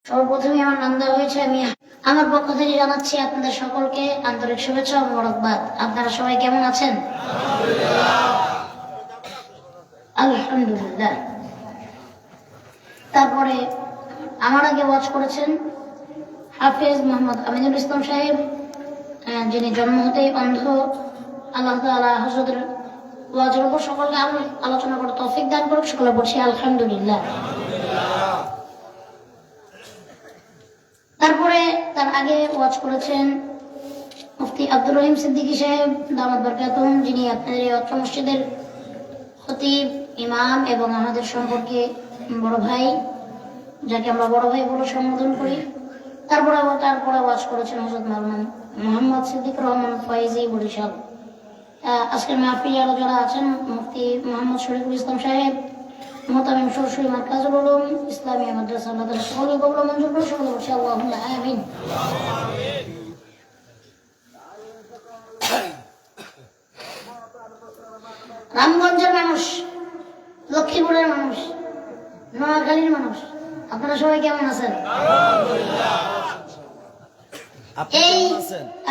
সর্বপ্রথমে আমার নাম দেওয়া হয়েছে, আমি আমার পক্ষ থেকে জানাচ্ছি আপনাদের সকলকে আন্তরিক শুভেচ্ছা ও মোবারকবাদ। আপনারা সবাই কেমন আছেন? আলহামদুলিল্লাহ। তারপরে আমার আগে ওয়াজ করেছেন হাফেজ মোহাম্মদ আমিনুল ইসলাম সাহেব, যিনি জন্ম হতেই অন্ধ। আল্লাহ তাআলা হযরতের ওয়াজের উপর সকলকে আলোচনা করার তৌফিক দান করুক। সকলে বলছি আলহামদুলিল্লাহ। তারপরে তার আগে ওয়াজ করেছেন মুফতি আব্দুর রহিম সিদ্দিকী সাহেব দামাত বরকাতুহুম, যিনি আপনাদের এই অত্র মসজিদের খতিব, ইমাম এবং আমাদের সম্পর্কে বড় ভাই, যাকে আমরা বড় ভাই বলে সম্বোধন করি। তারপরে ওয়াজ করেছেন হযরত মাওলানা মোহাম্মদ সিদ্দিক রহমান ফয়েজি বরিশাল। আজকের মাহফিলে আরো যারা আছেন, মুফতি মোহাম্মদ শরীফুল ইসলাম সাহেব, মোহতামিম সরসরি মার্কাজুল উলুম ইসলামিয়া মাদ্রাসা, আল্লাহ তাআলা সকলকে কবুল ও মঞ্জুর করুন। সকলে বলছি আল্লাহুম্মা আমিন। রামগঞ্জের মানুষ, লক্ষ্মীপুরের মানুষ, নোয়াখালীর মানুষ, আপনারা সবাই কেমন আছেন?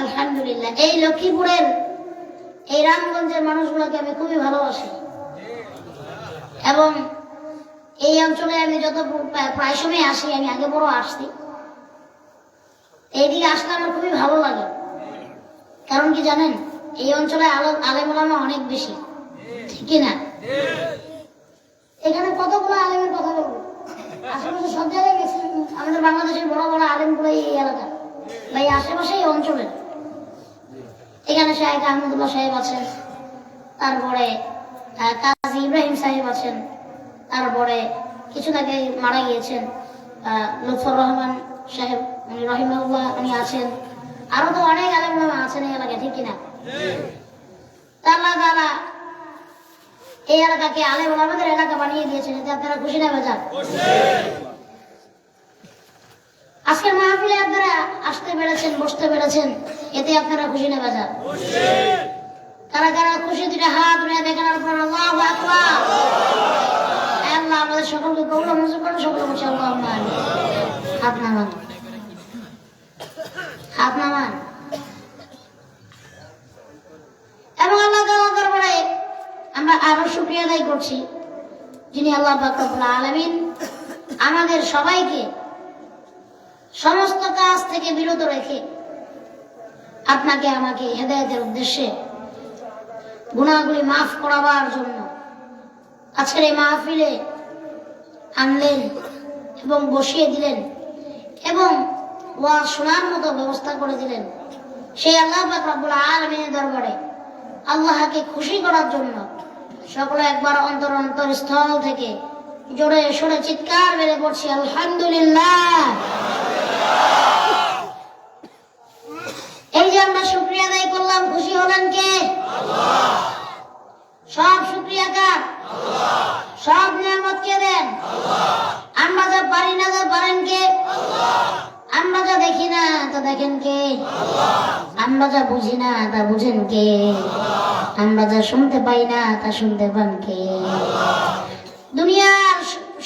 আলহামদুলিল্লাহ। এই লক্ষ্মীপুরের, এই রামগঞ্জের মানুষগুলোকে আমি খুবই ভালোবাসি এবং এই অঞ্চলে আমি যত প্রায় সময় আসি, আমি আগে বড় আসছি, এইদিকে আসলে আমার খুবই ভালো লাগে। কারণ কি জানেন, এই অঞ্চলে আলেম ওলামা অনেক বেশি, ঠিক না? এখানে কতগুলো আলেমের কথা বলবো, আশেপাশে সব জায়গায় গেছি। আমাদের বাংলাদেশের বড় বড় আলেমগুলো এই এলাকা বা এই আশেপাশে এই অঞ্চলের। এখানে শাহেখ আহমদুল্লাহ সাহেব আছেন, তারপরে কাজী ইব্রাহিম সাহেব আছেন, তারপরে কিছুদিন আগে মারা গিয়েছেন লুৎফর রহমান সাহেব, উনি রহিমাহুল্লাহ, উনি আছেন। আরো তো অনেক আলেম ওলামা আছেন এই এলাকায়, ঠিক কিনা? আল্লাহ তাআলা এই এলাকাকে আলেম ওলামাদের এলাকা বানিয়ে দিয়েছেন, এতে আপনারা খুশি না বেজার? আজকের মাহফিলে আপনারা আসতে পেরেছেন, বসতে পেরেছেন, এতে আপনারা খুশি না বেজার? কারা কারা খুশি? দুইটা হাত উঠিয়ে দেখেন। আল্লাহু আকবার। আল্লাহ আমাদের সকলকে কবুল ও মঞ্জুর করুন। সকলে বলছি আল্লাহুম্মা আমিন। হাত নামান, হাত নামান। এবং আল্লাহ তাআলার দরবারে আমরা আরো শুকরিয়া আদায় করছি, যিনি আল্লাহ পাক রব্বুল আলামিন আমাদের সবাইকে সমস্ত কাজ থেকে বিরত রেখে আপনাকে আমাকে হেদায়েতের উদ্দেশ্যে গুনাহগুলি মাফ করাবার জন্য আজকের এই মাহফিলে আনলেন এবং বসিয়ে দিলেন এবং ওয়াজ শোনার মতো ব্যবস্থা করে দিলেন। সেই আল্লাহ পাক রব্বুল আলামিনের দরবারে আল্লাহকে খুশি করার জন্য সকলে একবার অন্তরস্থল থেকে জোরে সোরে চিৎকার মেরে পড়ছি আলহামদুলিল্লাহ। এই যে আমরা শুকরিয়া আদায় করলাম, খুশি হলেন কে? আল্লাহ। সব শুকরিয়া কার? আল্লাহ। সব নিয়ামত কে দেন? আল্লাহ। আমরা যা পারি না তা পারেন কে? আল্লাহ। আমরা যা দেখি না তা দেখেন কে? আল্লাহ। আমরা যা বুঝি না তা বুঝেন কে? আল্লাহ। আমরা যা শুনতে পাই না তা শুনতে পান কে? আল্লাহ। দুনিয়ার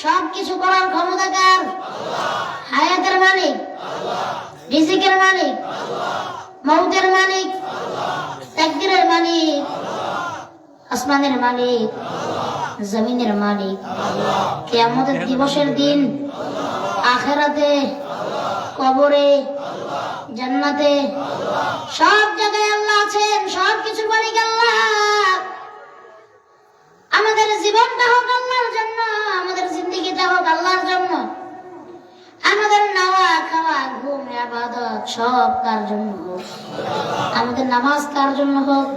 সব কিছু করার ক্ষমতা কার? আল্লাহ। হায়াতের মালিক আল্লাহ, রিজিকের মালিক আল্লাহ, মউতের মালিক আল্লাহ, তাকদীরের মালিক আল্লাহ, আসমানের মালিক আল্লাহ, জমিনের মালিক আল্লাহ, কিয়ামতের দিবসের দিন আল্লাহ, আখিরাতে আল্লাহ, কবরে আল্লাহ, জান্নাতে আল্লাহ, সব জায়গায় আল্লাহ আছেন। সব কিছুর মালিক আল্লাহ। আমাদের জীবনটা হোক আল্লাহর জন্য, আমাদের জিন্দেগিটা হোক আল্লাহর জন্য, আমাদের নাওয়া খাওয়া ঘুম ইবাদত সব কার জন্য হোক। আমাদের নামাজ কার জন্য হোক,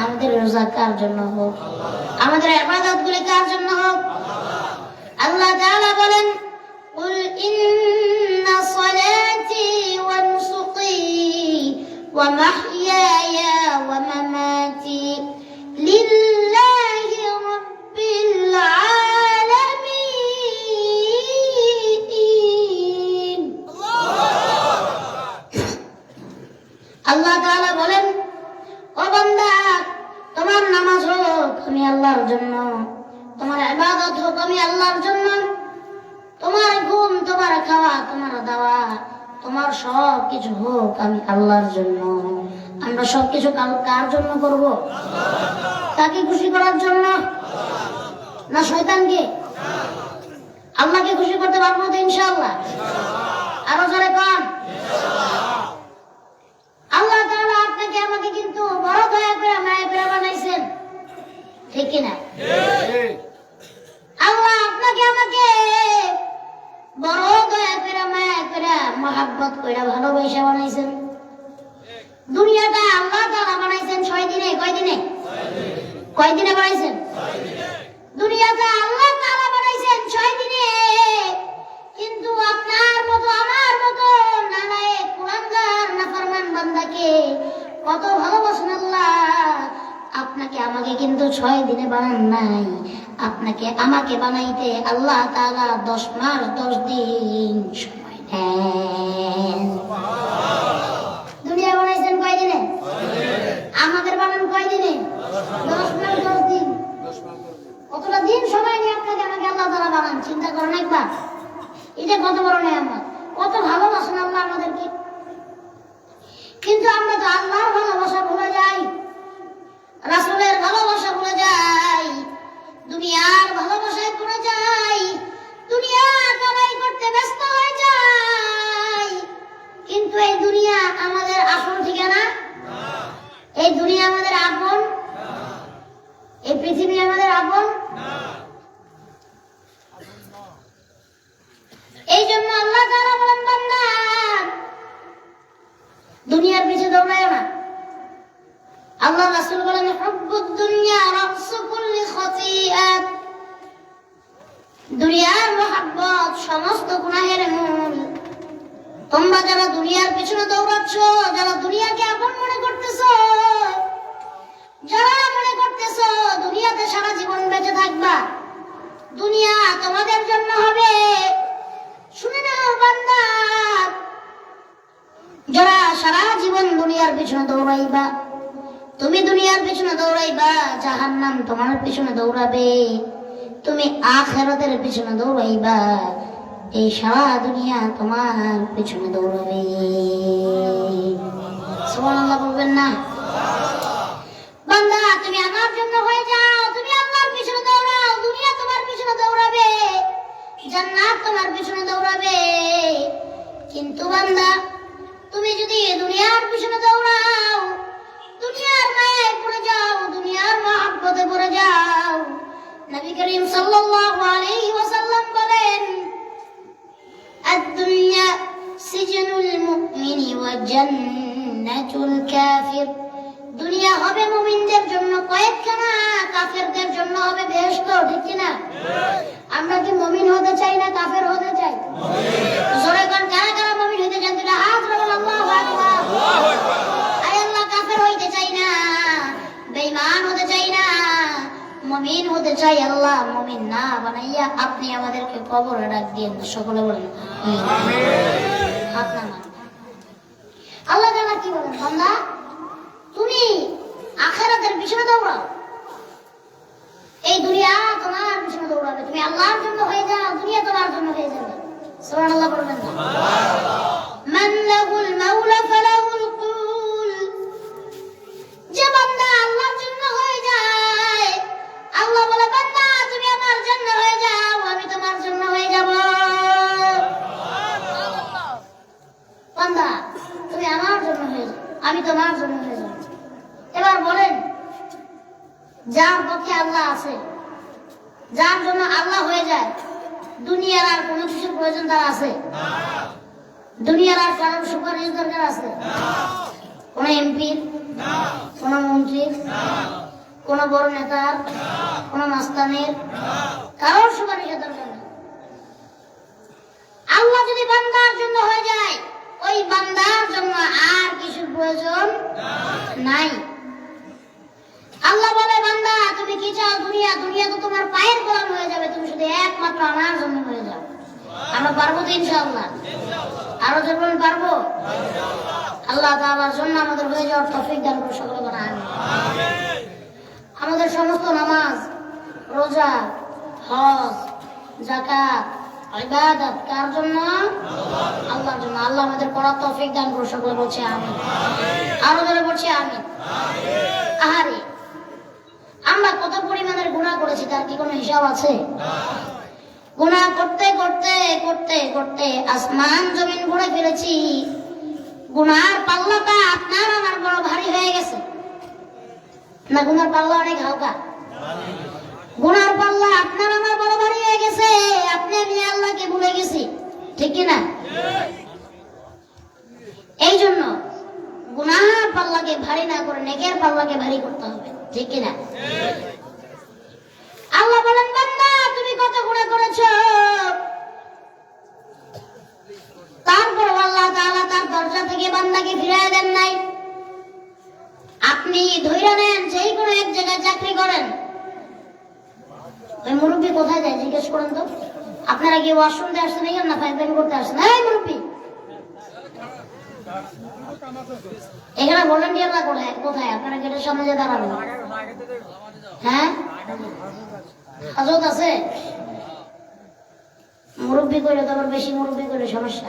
আমাদের রোজা কার জন্য হোক, আমাদের ইবাদত গুলি কার জন্য হোক। আল্লাহ তাআলা বলেন, কুল ইন্না সলাতি ওয়া নুসুকি ওয়া মাহইয়ায়া ওয়া মামাতি লিল্লাহি রাব্বিল আলামিন। আল্লাহ তাআলা বলেন, ও বান্দা, তোমার নামাজ হোক আমি আল্লাহর জন্য, তোমার ইবাদত হোক আমি আল্লাহর জন্য, তোমার ঘুম, তোমার খাওয়া, তোমার দাওয়া, তোমার সব কিছু হোক আমি আল্লাহর জন্য। আমরা সবকিছু কার জন্য করব? কাকে খুশি করার জন্য? না শয়তানকে? আল্লাহকে খুশি করতে পারবো তো ইনশাআল্লাহ? আরো জোরে কোন আল্লাহ তাআলা আপনাকে আমাকে কিন্তু বড় দয়া করে মায়া করে বানাইছেন, ঠিক কিনা? আল্লাহ আপনাকে আমাকে বড় দয়া করে মায়া করে মহাব্বত করে ভালোবাসা বানাইছেন। দুনিয়াটা আল্লাহ তাআলা বানাইছেন 6 দিনে। কয় দিনে? কয় দিনে বানাইছেন? দুনিয়াটা আল্লাহ তাআলা বানাইছেন 6 দিনে। কিন্তু আপনার মতো আমার মতো নালায়েক কুলাঙ্গার নাফরমান বান্দাকে কত ভালোবাসেন আল্লাহ। আপনাকে আমাকে কিন্তু 6 দিনে বানান নাই, আপনাকে আমাকে বানাইতে আল্লাহ তাআলা 10 মাস 10 দিন সময় নেন। দুনিয়া বানাইছেন কয় দিনে? আমাদের বানান কয় দিনে? 10 মাস 10 দিন। কতটা দিন সময় নিয়ে আপনাকে আমাকে আল্লাহ তাআলা বানান, চিন্তা করেন একবার। এটা কত বড় নিয়ামত, কত ভালোবাসেন আল্লাহ আমাদেরকে। কিন্তু আমরা তো আল্লাহর ভালোবাসা ভুলে যাই, রাসূলের ভালোবাসা ভুলে যাই, দুনিয়ার ভালোবাসায় পড়ে যাই, দুনিয়া কামাই করতে ব্যস্ত হয়ে যাই। কিন্তু এই দুনিয়া আমাদের আসল ঠিকানা? এই দুনিয়া আমাদের আপন? এই পৃথিবী আমাদের আপন? এই জন্য আল্লাহ তাআলা বলেন, বান্দা দুনিয়ার পিছে দৌড়ায় না। আল্লাহ রাসূল বলেন, হুব্বুদ দুনিয়া রাসু কুল্লি খতিআত। দুনিয়ার মহব্বত সমস্ত গুনাহের মূল। তোমরা যারা দুনিয়ার পিছনে দৌড়াচ্ছ, যারা দুনিয়াকে আপন মনে করতেছো, যারা মনে করতেছো দুনিয়াতে সারা জীবন বেঁচে থাকবা, দুনিয়া তোমাদের জন্য হবে, শুনে নাও বান্দা, যারা সারা জীবন দুনিয়ার পিছনে দৌড়াইবা, তুমি দুনিয়ার পিছনে দৌড়াইবা, জাহান্নাম তোমার পিছনে দৌড়াবে। তুমি আখিরাতের পিছনে দৌড়াইবা, এই সারা দুনিয়া তোমার পিছনে দৌড়াবে। সুবহানাল্লাহ বলবেন না? বান্দা তুমি আমার জন্য হয়ে যাও, তুমি আল্লাহর পিছনে দৌড়াও, দুনিয়া তোমার পিছনে দৌড়াবে, জান্নাত তোমার পিছনে দৌড়াবে। কিন্তু বান্দা তুমি যদি দুনিয়ার পিছনে দৌড়াও, দুনিয়ার মায়ায় পড়ে যাও, দুনিয়ার মহব্বতে পড়ে যাও, নবী করিম সাল্লাল্লাহু আলাইহি ওয়াসাল্লাম বলেন, আদ-দুনিয়া সিজনুল মুমিনি ওয়া জান্নাতুল কাফির। দুনিয়া হবে মুমিনদের জন্য কয়েকখানা, কাফেরদের জন্য হবে বেহেশত, ঠিক কি না? আমরা কি মুমিন হতে চাই না কাফের হতে চাই? জোরে কোন কারা কারা মুমিন হতে চান? দুইটা হাত তুলে আল্লাহু আকবার। আয় আল্লাহ, কাফের হইতে চাই না, বেঈমান হতে চাই না, মুমিন হতে চাই। আল্লাহ মুমিন না বানাইয়া আপনি আমাদেরকে কবরে ডাক দিয়েন। সকলে বলেন আমিন। হাত নামান। আল্লাহ তাআলা কি বলেন? বান্দা তুমি আখিরাতের পিছনে দৌড়াও, এই দুনিয়া তোমার পিছনে দৌড়াবে। তুমি আল্লাহর জন্য হয়ে যাও, দুনিয়া তোমার জন্য হয়ে যাবে। সুবহানাল্লাহ বলবেন না? মান লাহুল মাওলা ফালাহুল কুল। যে বান্দা আল্লাহর জন্য হয়ে যায়, আল্লাহ বলে, বান্দা তুমি আমার জন্য হয়ে যাও, আমি তোমার জন্য হয়ে যাব। বান্দা তুমি আমার জন্য হয়ে যাও, আমি তোমার জন্য হয়ে যাব। এবার বলেন, যার পক্ষে আল্লাহ আছে, যার জন্য আল্লাহ হয়ে যায়, দুনিয়ার আর কোনো কিছুর প্রয়োজন তার আছে? দুনিয়ার আর কারোর সুপারিশ দরকার আছে? কোন এমপির, কোন মন্ত্রীর, কোন বড় নেতার, কোন মাস্তানের, কারোর সুপারিশের দরকার নেই। আল্লাহ যদি বান্দার জন্য হয়ে যায়, ওই বান্দার জন্য আর কিছুর প্রয়োজন নাই। আল্লাহ বলে, বান্দা তুমি কি চাও? দুনিয়া, দুনিয়া তো তোমার পায়ের গোলাম হয়ে যাবে, তুমি শুধু একমাত্র আমার জন্য হয়ে যাও। আমরা পারবো তো ইনশাআল্লাহ? আরো যখন পারবো, আল্লাহ তাআলার জন্য আমাদের হয়ে যাওয়ার তৌফিক দান করুন। সকলে বলেন আমিন। আমাদের সমস্ত নামাজ, রোজা, হজ, যাকাত, ইবাদত কার জন্য? আল্লাহর জন্য। আল্লাহ আমাদের পড়ার তৌফিক দান করুন। সকলে বলছে আমিন। আরো জোরে বলছে আমিন। আহারে, আমরা কত পরিমাণের গুনাহ করেছি তার কি কোনো হিসাব আছে? গুনাহ করতে করতে করতে করতে আসমান জমিন ঘুরে ফেলেছি। গুনার পাল্লাটা আপনার আমার বড় ভারী হয়ে গেছে না? গুনার পাল্লা অনেক হালকা। গুনার পাল্লা আপনার আমার বড় ভারী হয়ে গেছে। আপনি আমি আল্লাহকে ভুলে গেছি, ঠিক কিনা? এই জন্য গুনার পাল্লাকে ভারী না করে নেকের পাল্লাকে ভারী করতে হবে, ঠিক কিনা? আল্লাহ বলেন, বান্দা তুমি কত গুনাহ করেছো, তারপর আল্লাহ তাআলা তার দরজা থেকে বান্দাকে ফিরিয়ে দেন নাই। আপনি ধৈর্য নেন, যেই কোনো এক জায়গায় চাকরি করেন, ওই মুরব্বী কোথায় যায় জিজ্ঞেস করেন তো। আপনারা কি ওয়াশরুম দিয়ে আসছেন এখানে, না পায়খানা করতে আসছেন? এই মুরব্বী, এখানে ভলান্টিয়াররা কোথায় কোথায়? আপনারা গেটের সামনে যে দাঁড়াবেন। হ্যাঁ, হাজত আছে? মুরব্বী করে তো আবার বেশি মুরব্বী করে সমস্যা।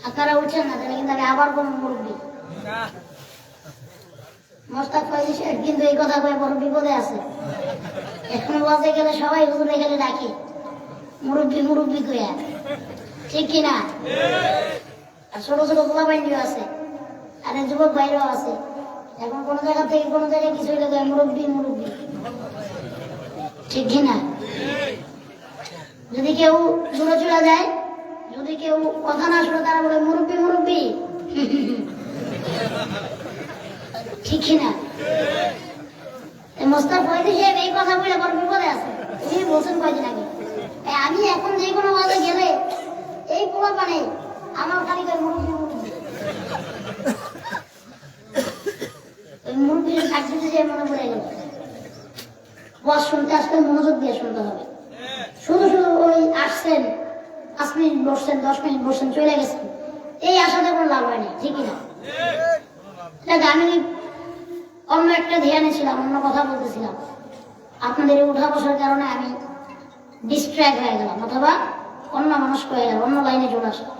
আপনারা উঠছেন না, তাহলে কিন্তু আমি আবার কোন মুরব্বী মোস্তাক ফয়জি সাহেব কিন্তু এই কথা কয়ে বড় বিপদে আছে। এখন বলতে গেলে সবাই হুজুরে গেলে ডাকে মুরব্বী মুরব্বী কইয়া, ঠিক কিনা? আর ছোট ছোট গোলা বাইন্ডিও আছে, আর যুবক বাইরেও আছে। এখন কোন জায়গা থেকে কোন জায়গায় কিছু হইলে মুরব্বী মুরব্বী, ঠিক কিনা? যদি কেউ দূরে চলে যায়, যদি কেউ কথা না শুনে, তারা বলে মুরব্বী মুরব্বী, ঠিক কিনা? মোস্তাক ফয়জি সাহেব এই কথা বলে বড় বিপদে আছে। উনি বলছেন কয়দিন আগে, আমি এখন যে কোনো ওয়াজে গেলে এই পোলা পানে আমার খালি করে মুরব্বী মুরব্বী। ওই মুরব্বীর চাকরিতে যে মনে পড়ে গেল। ওয়াজ শুনতে আসলে মনোযোগ দিয়ে শুনতে হবে। শুধু শুধু ওই আসছেন 5 মিনিট বসছেন, 10 মিনিট বসছেন, চলে গেছেন, এই আশাতে কোনো লাভ হয়নি, ঠিক কিনা? আমি অন্য একটা ধ্যানে ছিলাম, অন্য কথা বলতেছিলাম। আপনাদের উঠা বসার কারণে আমি ডিস্ট্র্যাক্ট হয়ে গেলাম, অথবা অন্য মানুষ হয়ে গেল, অন্য লাইনে চলে আসলাম।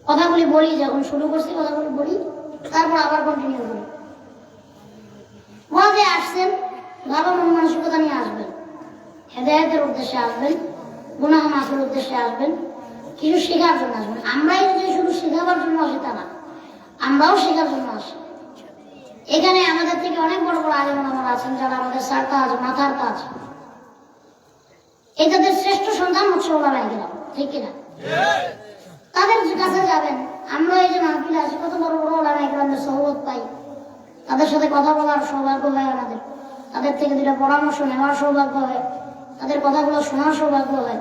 কথাগুলি বলি, যখন শুরু করছি কথাগুলি বলি, তারপর আবার কন্টিনিউ করি। ওয়াজে আসছেন, ভালো মন মানসিকতা নিয়ে আসবেন, হেদায়েতের উদ্দেশ্যে আসবেন, গুনাহ মাফের উদ্দেশ্যে আসবেন, কিছু শেখার জন্য আসবেন। আমরাই যে শুধু শেখাবার জন্য আসি তা না, আমরাও শেখার জন্য আসি। এখানে আমাদের থেকে অনেক বড় বড় আলেম ওলামা আছেন, যারা আমাদের স্যার তাজ, মাথার তাজ। এই তাদের শ্রেষ্ঠ সন্তান হচ্ছে ওলামায়ে কেরাম, ঠিক কিনা? তাদের কাছে যাবেন। আমরা এই যে মাহফিলে আসি, কত বড় বড় ওলামায়ে কেরামদের সোহবত পাই, তাদের সাথে কথা বলার সৌভাগ্য হয় আমাদের, তাদের থেকে 2টা পরামর্শ নেওয়ার সৌভাগ্য হয়, তাদের কথাগুলো শোনার সৌভাগ্য হয়।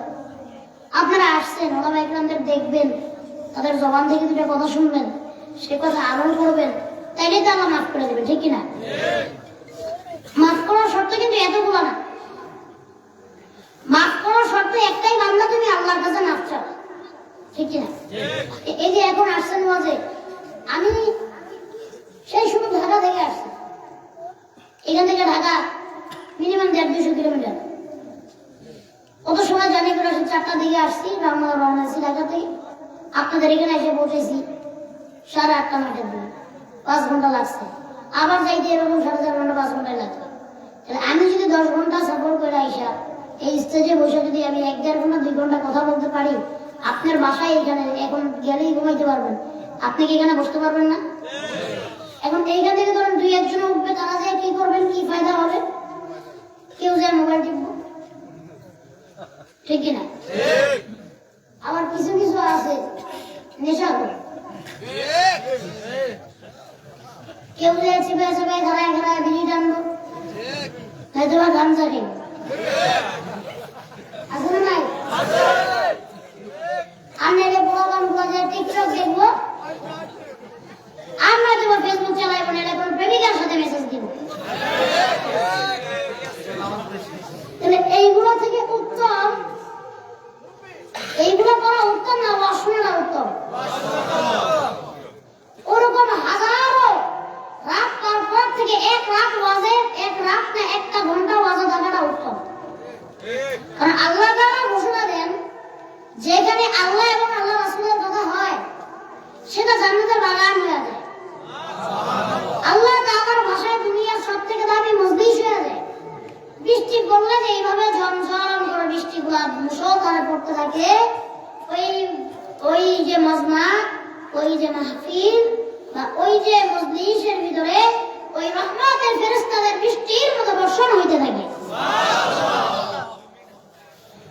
আপনারা আসছেন, ওলামায়ে কেরামদের দেখবেন, তাদের জবান থেকে 2টা কথা শুনবেন, সে কথা আমল করবেন, তাইলে তো আল্লাহ মাফ করে দেবে, ঠিক কিনা? মাফ করার শর্ত কিন্তু এতগুলো না। মাফ করার শর্ত একটাই, বান্দা তুমি আল্লাহর কাছে মাফ চাও, ঠিক কিনা? এই যে এখন আসছেন ওয়াজে, আমি সেই শুধু ঢাকা থেকে আসছি। এখান থেকে ঢাকা মিনিমাম 150-200 কিলোমিটার। কত সময় জানি করে 4টার দিকে আসছি, রওনা হয়েছি ঢাকা থেকে। আপনাদের এখানে এসে পৌঁছেছি 8:30-9টার দিকে, 5 ঘন্টা লাগছে। আবার যাইতে এরকম 4.5 ঘন্টা 5 ঘন্টায় লাগবে। তাহলে আমি যদি 10 ঘন্টা সফর করে আইসা এই স্টেজে বসে যদি আমি 1-1.5 ঘন্টা 2 ঘন্টা কথা বলতে পারি, আপনার বাসায় এখানে এখন গেলেই ঘুমাইতে পারবেন, আপনি কি এখানে বসতে পারবেন না? এখন এইখান থেকে ধরেন 2-1 জন উঠবে, তারা যায় কি করবেন, কি ফায়দা হবে? কেউ যায় মোবাইল টিপবো, ঠিক কিনা? আবার কিছু কিছু আছে নেশা করে, কেউ যায় চিপায় চিপায় ঘাড়ায় ঘাড়ায় বিড়ি টানবো, হয়তো বা গামছা খেয়ে। আছে না নাই? আমরা এটা প্রোগ্রাম করে টিকটক দেখবো, আমরা দেবো ফেসবুক চালাইবো না, এখন প্রেমিকার সাথে মেসেজ দিব। তাহলে এইগুলো থেকে উত্তম, এইগুলো করা উত্তম না ওয়াজ শোনা উত্তম? ওরকম হাজারো ওয়াজে এক রাত না একটা ঘন্টা ওয়াজে থাকাটা উত্তম। কারণ আল্লাহ তাআলা ঘোষণা দেন যেখানে আল্লাহ এবং আল্লাহ রাসূলের কথা হয় সেটা জান্নাতের বাগান হয়ে যায়। আল্লাহ তাআলার ভাষায় দুনিয়ার সবথেকে দামি মজলিস হয়ে যায়। বৃষ্টি পড়লে যে এইভাবে ঝমঝম করে বৃষ্টিগুলা মুষলধারে পড়তে থাকে, ওই যে মজমা, ওই যে মাহফিল বা ওই যে মজলিসের ভিতরে ওই রহমতের ফেরেশতাদের বৃষ্টির মতো বর্ষণ হইতে থাকে।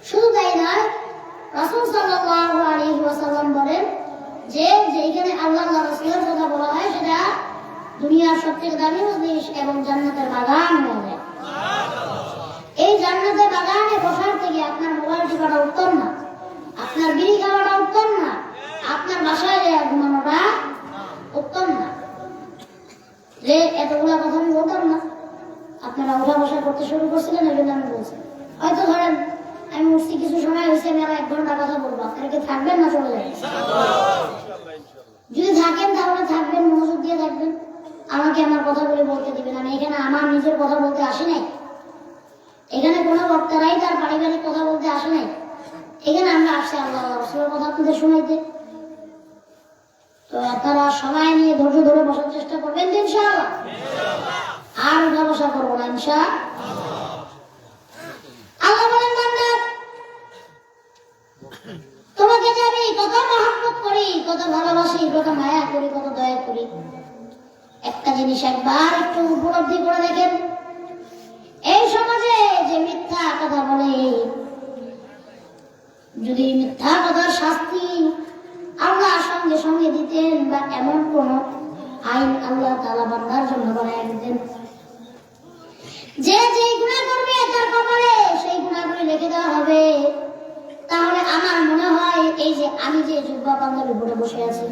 শুধু তাই নয়, রাসূল সাল্লাল্লাহু আলাইহি ওয়াসাল্লাম বলেন যে যেখানে আল্লাহ রাসূলের কথা বলা হয় সেটা দুনিয়ার সবথেকে দামি মজলিস এবং জান্নাতের বাগান হয়ে যায়। এই জান্নাতের বাগানে বসার থেকে আপনার মোবাইল টিপাটা উত্তম না, আপনার বিড়ি খাওয়াটা উত্তম না, আপনার বাসায় ঘুমানোটা উত্তম না। যে এতগুলা কথা আমি বলতাম না, আপনারা উঠা বসা করতে শুরু করছিলেন, এই জন্য আমি বলছি। হয়তো ধরেন আমি উঠছি কিছু সময় হয়েছে, আমি আরো 1 ঘন্টা কথা বলবো, আপনারা কি থাকবেন না চলে যাবেন? যদি থাকেন তাহলে থাকবেন, মনোযোগ দিয়ে থাকবেন, আমাকে আমার কথাগুলি বলতে দিবেন। আমি এখানে আমার নিজের কথা বলতে আসি নাই, এখানে কোনো বক্তারাই তার পারিবারিক কথা বলতে আসে নাই। এখানে আমরা আসছি আল্লাহ রাসূলের কথা আপনাদের শোনাইতে। তো আপনারা সময় নিয়ে ধৈর্য ধরে বসার চেষ্টা করবেন ইনশাআল্লাহ। আর উঠা বসা করবো না ইনশাআল্লাহ। আল্লাহ বলেন, বান্দা তোমাকে যে আমি কত মহব্বত করি, কত ভালোবাসি, কত মায়া করি, কত দয়া করি, একটা জিনিস একবার একটু উপলব্ধি করে দেখেন। এই সমাজে যে মিথ্যা কথা বলে, যদি মিথ্যা কথার শাস্তি আল্লাহ সঙ্গে সঙ্গে দিতেন বা এমন কোন আইন আল্লাহ তাআলা বান্দার জন্য বানায় দিতেন যে যেই গুনাহ করবে তার কপালে সেই গুনাহগুলি লিখে দেওয়া হবে, তাহলে আমার মনে হয় এই যে আমি যে জুব্বা পাঞ্জাবি পরে বসে আছি,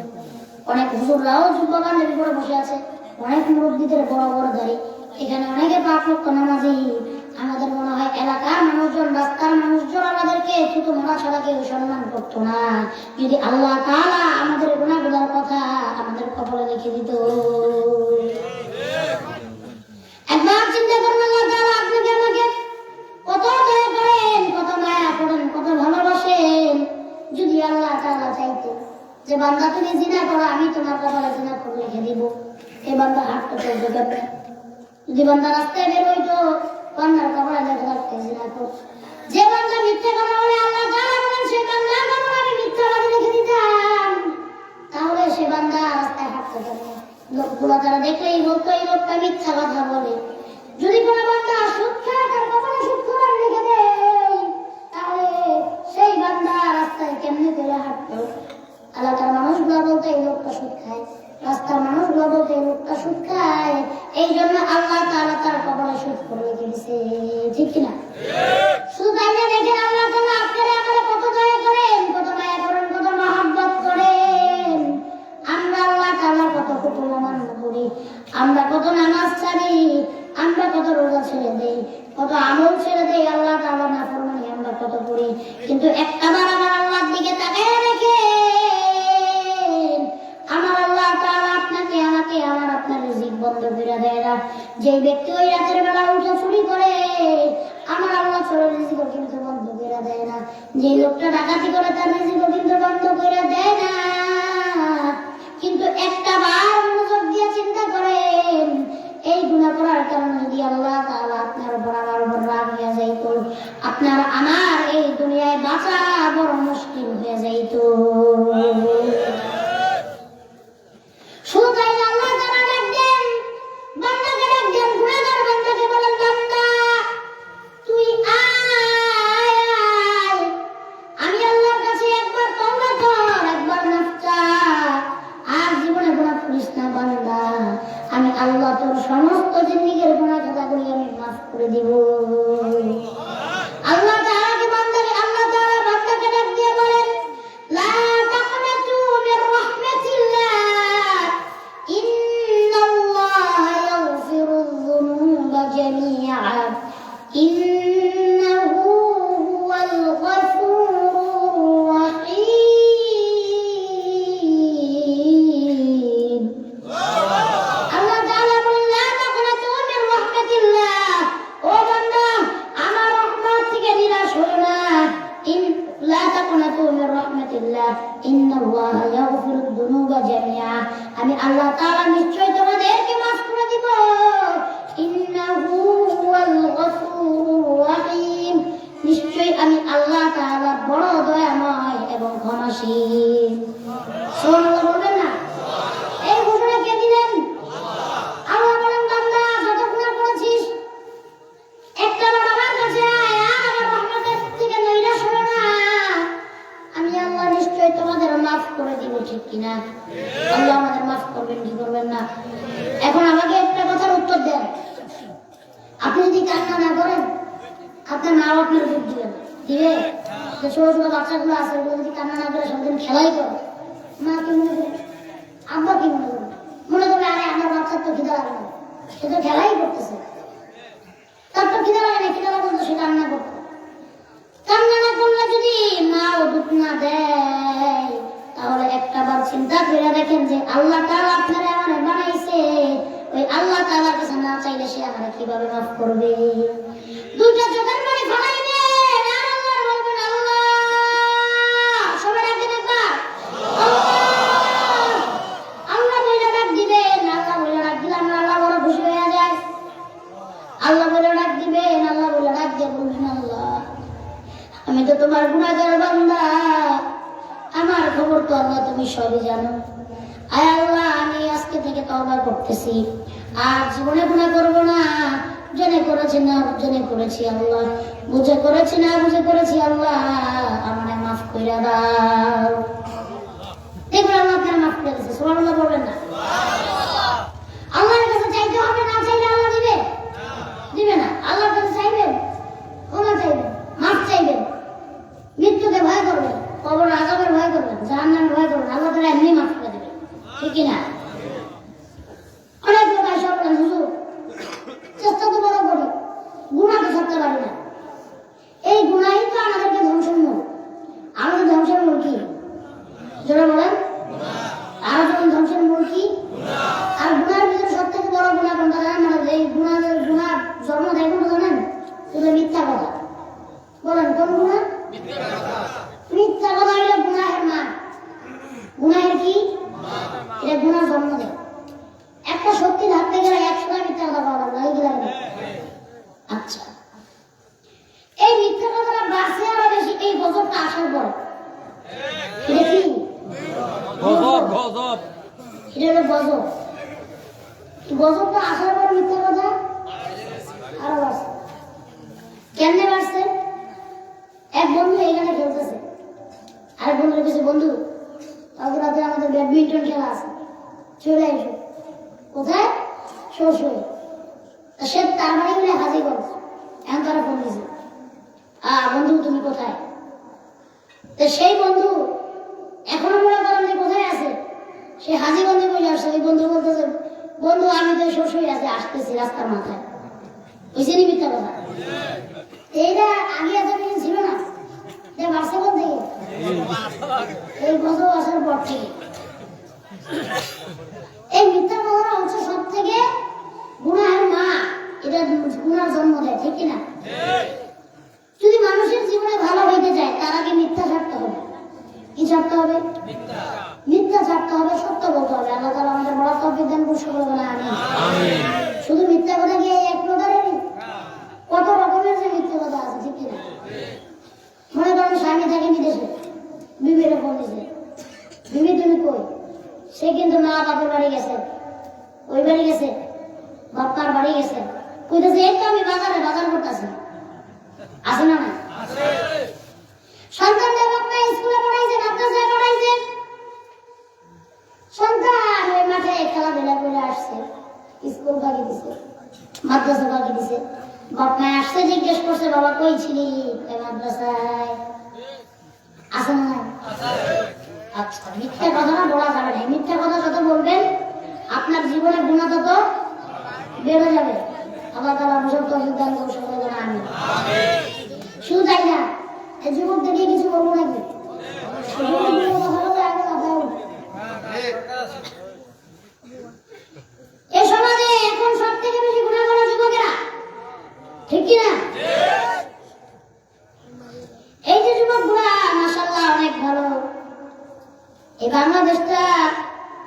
অনেক হুজুররাও জুব্বা পাঞ্জাবি পরে বসে আছে, অনেক মুরব্বিদের বড় বড় দাড়ি, এখানে অনেকে 5 ওয়াক্ত নামাজি, আমাদের মনে হয় এলাকার মানুষজন, রাস্তার মানুষজন আমাদেরকে শুধু মরা ছাড়া কেউ সম্মান করতো না যদি আল্লাহ তাআলা আমাদের গুনাহগুলোর কথা আমাদের কপালে লিখে দিত। একবার চিন্তা করুন, আল্লাহ তাআলা আপনাকে আমাকে কত দয়া করেন, কত মায়া করেন, কত ভালোবাসেন। যদি আল্লাহ তাআলা চাইতেন যে বান্দা তুমি জিনা করো, আমি তোমার কপালে জিনা করে লিখে দিব, এই বান্দা হাঁটতে চলতে পারবে। যদি বান্দা রাস্তায় বের হইতো, বান্দার কপালে লেখা থাকতে জিনা কর। যে বান্দা মিথ্যা কথা বলে আল্লাহ তাআলা বলেন সেই বান্দার কপালে আমি মিথ্যাবাদী লিখে দিতাম, তাহলে সে বান্দা রাস্তায় হাঁটতে পারবে। লোকগুলো তারা দেখলেই বলতো এই লোকটা মিথ্যা কথা বলে। যদি কোনো বান্দা সুদ খায়, তার কপালে সুদ খোরার লিখে দেয়, তাহলে সেই বান্দা রাস্তায় কেমনে করে হাঁটতো? এলাকার মানুষগুলো বলতো এই লোকটা সুদ খায়, রাস্তার মানুষগুলো বলতো এই লোকটা সুদ খায়, এই জন্য আল্লাহ তাআলা তার কপালে সুদ করে লিখে দিয়েছে, ঠিক কিনা? শুধু তাই না, দেখেন আল্লাহ তাআলা আপনারা আমাদের কত দয়া করেন, কত মায়া করেন, কত মহব্বত করেন। আমরা আল্লাহ তাআলার কত হুকুম অমান্য করি, আমরা কত নামাজ ছাড়ি, আমরা কত রোজা ছেড়ে দেই, কত আমল ছেড়ে দেই, আল্লাহ তাআলা নাফরমানি আমরা কত করি, কিন্তু একটাবার আমার আল্লাহর দিকে তাকায় দেখেন, আমার আল্লাহ তাআলা আপনাকে আমাকে আমার আপনার রিজিক বন্ধ করে দেয় না। যে ব্যক্তি ওই রাতের বেলা উঠে চুরি করে, আমার আল্লাহ চোরের রিজিকও কিন্তু বন্ধ করে দেয় না। যে লোকটা ডাকাতি করে, তার রিজিকও কিন্তু বন্ধ করে দেয় না। কিন্তু একটা বার মনোযোগ দিয়ে চিন্তা করেন, এই গুনাহ করার কারণে যদি আল্লাহ তাআলা আপনার উপর আমার উপর রাগ হয়ে যাইত, আপনার আমার এই দুনিয়ায় বাঁচা বড় মুশকিল হয়ে যাইত। শুধু তাই না, আল্লাহ তাআলা ডাকতেন, বান্দাকে ডাকতেন, গুনাহগার বান্দাকে বলেন, বান্দা তুই আয়, আমি আল্লাহর কাছে একবার তওবা কর, একবার মাফ চা, আর জীবনে গুনাহ করিস না বান্দা, আমি আল্লাহ তোর সমস্ত জিন্দেগীর গুনাহ খাতাগুলি আমি মাফ করে দিব। আল্লাহ তাআলা বান্দাকে ডাক দিয়ে বলেন, লা তাকনাতু মির রাহমাতিল্লাহ, ইন্নাল্লাহা ইয়াগফিরুয যুনুবা জামিআ, ইন্নাহু হুয়াল গফুরুর রাহিম। আল্লাহ তাআলা বলেন, লা তাকনাতু মির কান্না না করেন, আপনার মা আপনার দুধ দিবেন, দিবে? যে ছোট ছোট বাচ্চাগুলো আছে ওগুলো যদি কান্না না করে সারাদিন খেলাই করে, মা কি মনে করে, আব্বা কি মনে করে? মনে করবে আরে আমার বাচ্চার তো খিদা লাগে না, সে তো খেলাই করতেছে, তার তো খিদা লাগে না, খিদা লাগবে তো সে কান্না করতো। কান্না না করলে যদি মাও দুধ না দেয়, তাহলে একটা বার চিন্তা করে দেখেন যে আল্লাহ তাআলা আপনারে আমারে বানাইছে, ওই আল্লাহ তাআলার কাছে না চাইলে সে আমারে কিভাবে মাফ করবে? দুইটা চোখের পানি ফলাইবেন আর আল্লাহর বলবেন আল্লাহ, সবাই ডাকবেন একবার আল্লাহ, আল্লাহ বলে ডাক দিবেন। আল্লাহ বলে ডাক দিলে আল্লাহ বড় খুশি হয়ে যায়। আল্লাহ বলে ডাক দিবেন, আল্লাহ বলে ডাক দিয়ে বলবেন আল্লাহ, আমি তো তোমার গুনাহগার বান্দা, আমার খবর তো আল্লাহ তুমি সবই জানো। আয় আল্লাহ, আমি আজকে থেকে তওবা করতেছি, আর জীবনে গুনাহ করব না। জেনে করেছি না জেনে করেছি আল্লাহ, বুঝে করেছি না বুঝে করেছি আল্লাহ, আমারে মাফ কইরা দাও। দেখুন আল্লাহ আপনারা মাফ করে দিয়েছে, সুবহানাল্লাহ বলবেন না? আল্লাহর কাছে চাইতে হবে, না চাইলে আল্লাহ দিবে? দিবে না। আল্লাহর কাছে চাইবেন, ক্ষমা চাইবেন, মাফ চাইবেন, মৃত্যুকে ভয় করবেন, কবর আযাবের ভয় করবেন, জাহান্নামের ভয় করবেন, আল্লাহ তাআলা এমনি মাফ করে দেবেন, ঠিক কি না? অনেক লোক আসে বলেন হুজুর চেষ্টা তো বড় করি, গুনাহ তো ছাড়তে পারি না। এই গুনাহই তো আমাদেরকে ধ্বংসের মূল। আমাদের ধ্বংসের মূল কি? জোরে বলেন, আর যখন ধ্বংসের মূল কি? আর গুনাহের ভিতরে সব থেকে বড় গুনাহ কোনটা জানেন? মানে এই গুনাহ জন্ম দেয় কোনটা জানেন? শুধু মিথ্যা কথা। বলেন কোন গুনাহ? মিথ্যা কথা হইলে গুনাহের মা। গুনাহের কি? এটা গুনাহ জন্ম দেয়। একটা সত্যি ধরতে গেলে 100টা মিথ্যা কথা বলা লাগে। আচ্ছা, এই মিথ্যা কথাটা বাড়ছে আরো বেশি এই গজবটা আসার পর। এটা কি গজব? গজব এটা হলো গজব। গজবটা আসার পর মিথ্যা কথা আরো বাড়ছে। কেমনে বাড়ছে? এক বন্ধু এখানে খেলতেছে, আর বন্ধুর কাছে, বন্ধু কালকে রাতে আমাদের ব্যাডমিন্টন খেলা আছে, চলে এসো। কোথায়? শ্বশুর। সে তার বাড়ি বলে হাজিগঞ্জ। এখন তারা ফোন দিয়েছে, বন্ধু তুমি কোথায়? তো সেই বন্ধু এখনো মনে করেন যে কোথায় আছে, সে হাজিগঞ্জে বসে আসছে। ওই বন্ধু বলতেছে, বন্ধু আমি তো শ্বশুরই আছে, আসতেছি রাস্তার মাথায়। বুঝছি নি মিথ্যা কথা? এইটা আগে এত কিছু ছিল না, যে বাড়ছে কোন থেকে? এই গজব আসার পর থেকে। এই মিথ্যা কথাটা হচ্ছে সব থেকে গুনাহের মা। এটা গুনার জন্ম দেয়, ঠিক কিনা? যদি মানুষের জীবনে ভালো হইতে চায় তার আগে মিথ্যা ছাড়তে হবে। কি ছাড়তে হবে? মিথ্যা ছাড়তে হবে, সত্য বলতে হবে। আল্লাহ তাআলা আমাদের বড় তৌফিক দান করুন, সকলে বলেন আমিন। শুধু মিথ্যা কথা কি এক প্রকারেরই? কত রকমের যে মিথ্যা কথা আছে, ঠিক কিনা? মনে করেন স্বামী থাকে বিদেশে, বিবির ফোন দিছে, বিবি তুমি কই? সে কিন্তু মা বাপের বাড়ি গেছে, ওই বাড়ি গেছে, বাপ্পার বাড়ি গেছে, কইতেছে এই তো আমি বাজার করতেছি। আছে না না? সন্তানদের বাপ্পা স্কুলে পড়াইছে, মাদ্রাসায় পড়াইছে, সন্তান ওই মাঠে খেলাধুলা করে আসছে, স্কুল বাকি দিছে, মাদ্রাসা বাকি দিছে। বাপ্পা আসছে, জিজ্ঞেস করছে বাবা কই ছিলি? মাদ্রাসায়। আছে না? আচ্ছা, মিথ্যা কথাটা বলা যাবে না। মিথ্যা কথা যত বলবেন আপনার জীবনে গুনাহ তত বেড়ে যাবে। আল্লাহ তাআলা বুঝার তৌফিক দান করুন, সকলে বলেন আমিন। শুধু তাই না, এই যুবকদেরকে কিছু বলবো নাকি? এই সমাজে এখন সব থেকে বেশি গুনাহ করে যুবকেরা, ঠিক কিনা? এই যে যুবকগুলা মাশাআল্লাহ অনেক ভালো। এই বাংলাদেশটা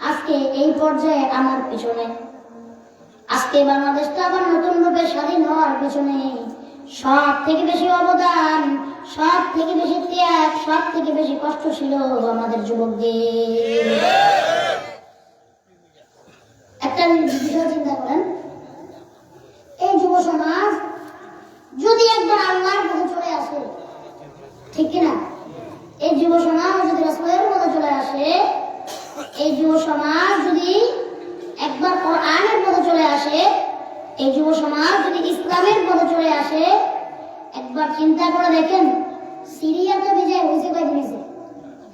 আজকে এই পর্যায়ে আমার পিছনে, আজকে বাংলাদেশটা আবার নতুন রূপে স্বাধীন হওয়ার পিছনে সব থেকে বেশি অবদান, সব থেকে বেশি ত্যাগ, সব থেকে বেশি কষ্ট ছিল আমাদের যুবকদের। একটা বিষয় চিন্তা করেন, এই যুব সমাজ যদি একবার আল্লাহর পথে চলে আসে, ঠিক কিনা? এই যুব সমাজ যদি রাসূলের পথে চলে আসে, এই যুব সমাজ যদি একবার কোরআনের পথে চলে আসে, এই যুব সমাজ সমাজ যদি ইসলামের পথে চলে আসে, একবার চিন্তা করে দেখেন, সিরিয়া তো বিজয় হয়েছে কয়দিন হয়েছে?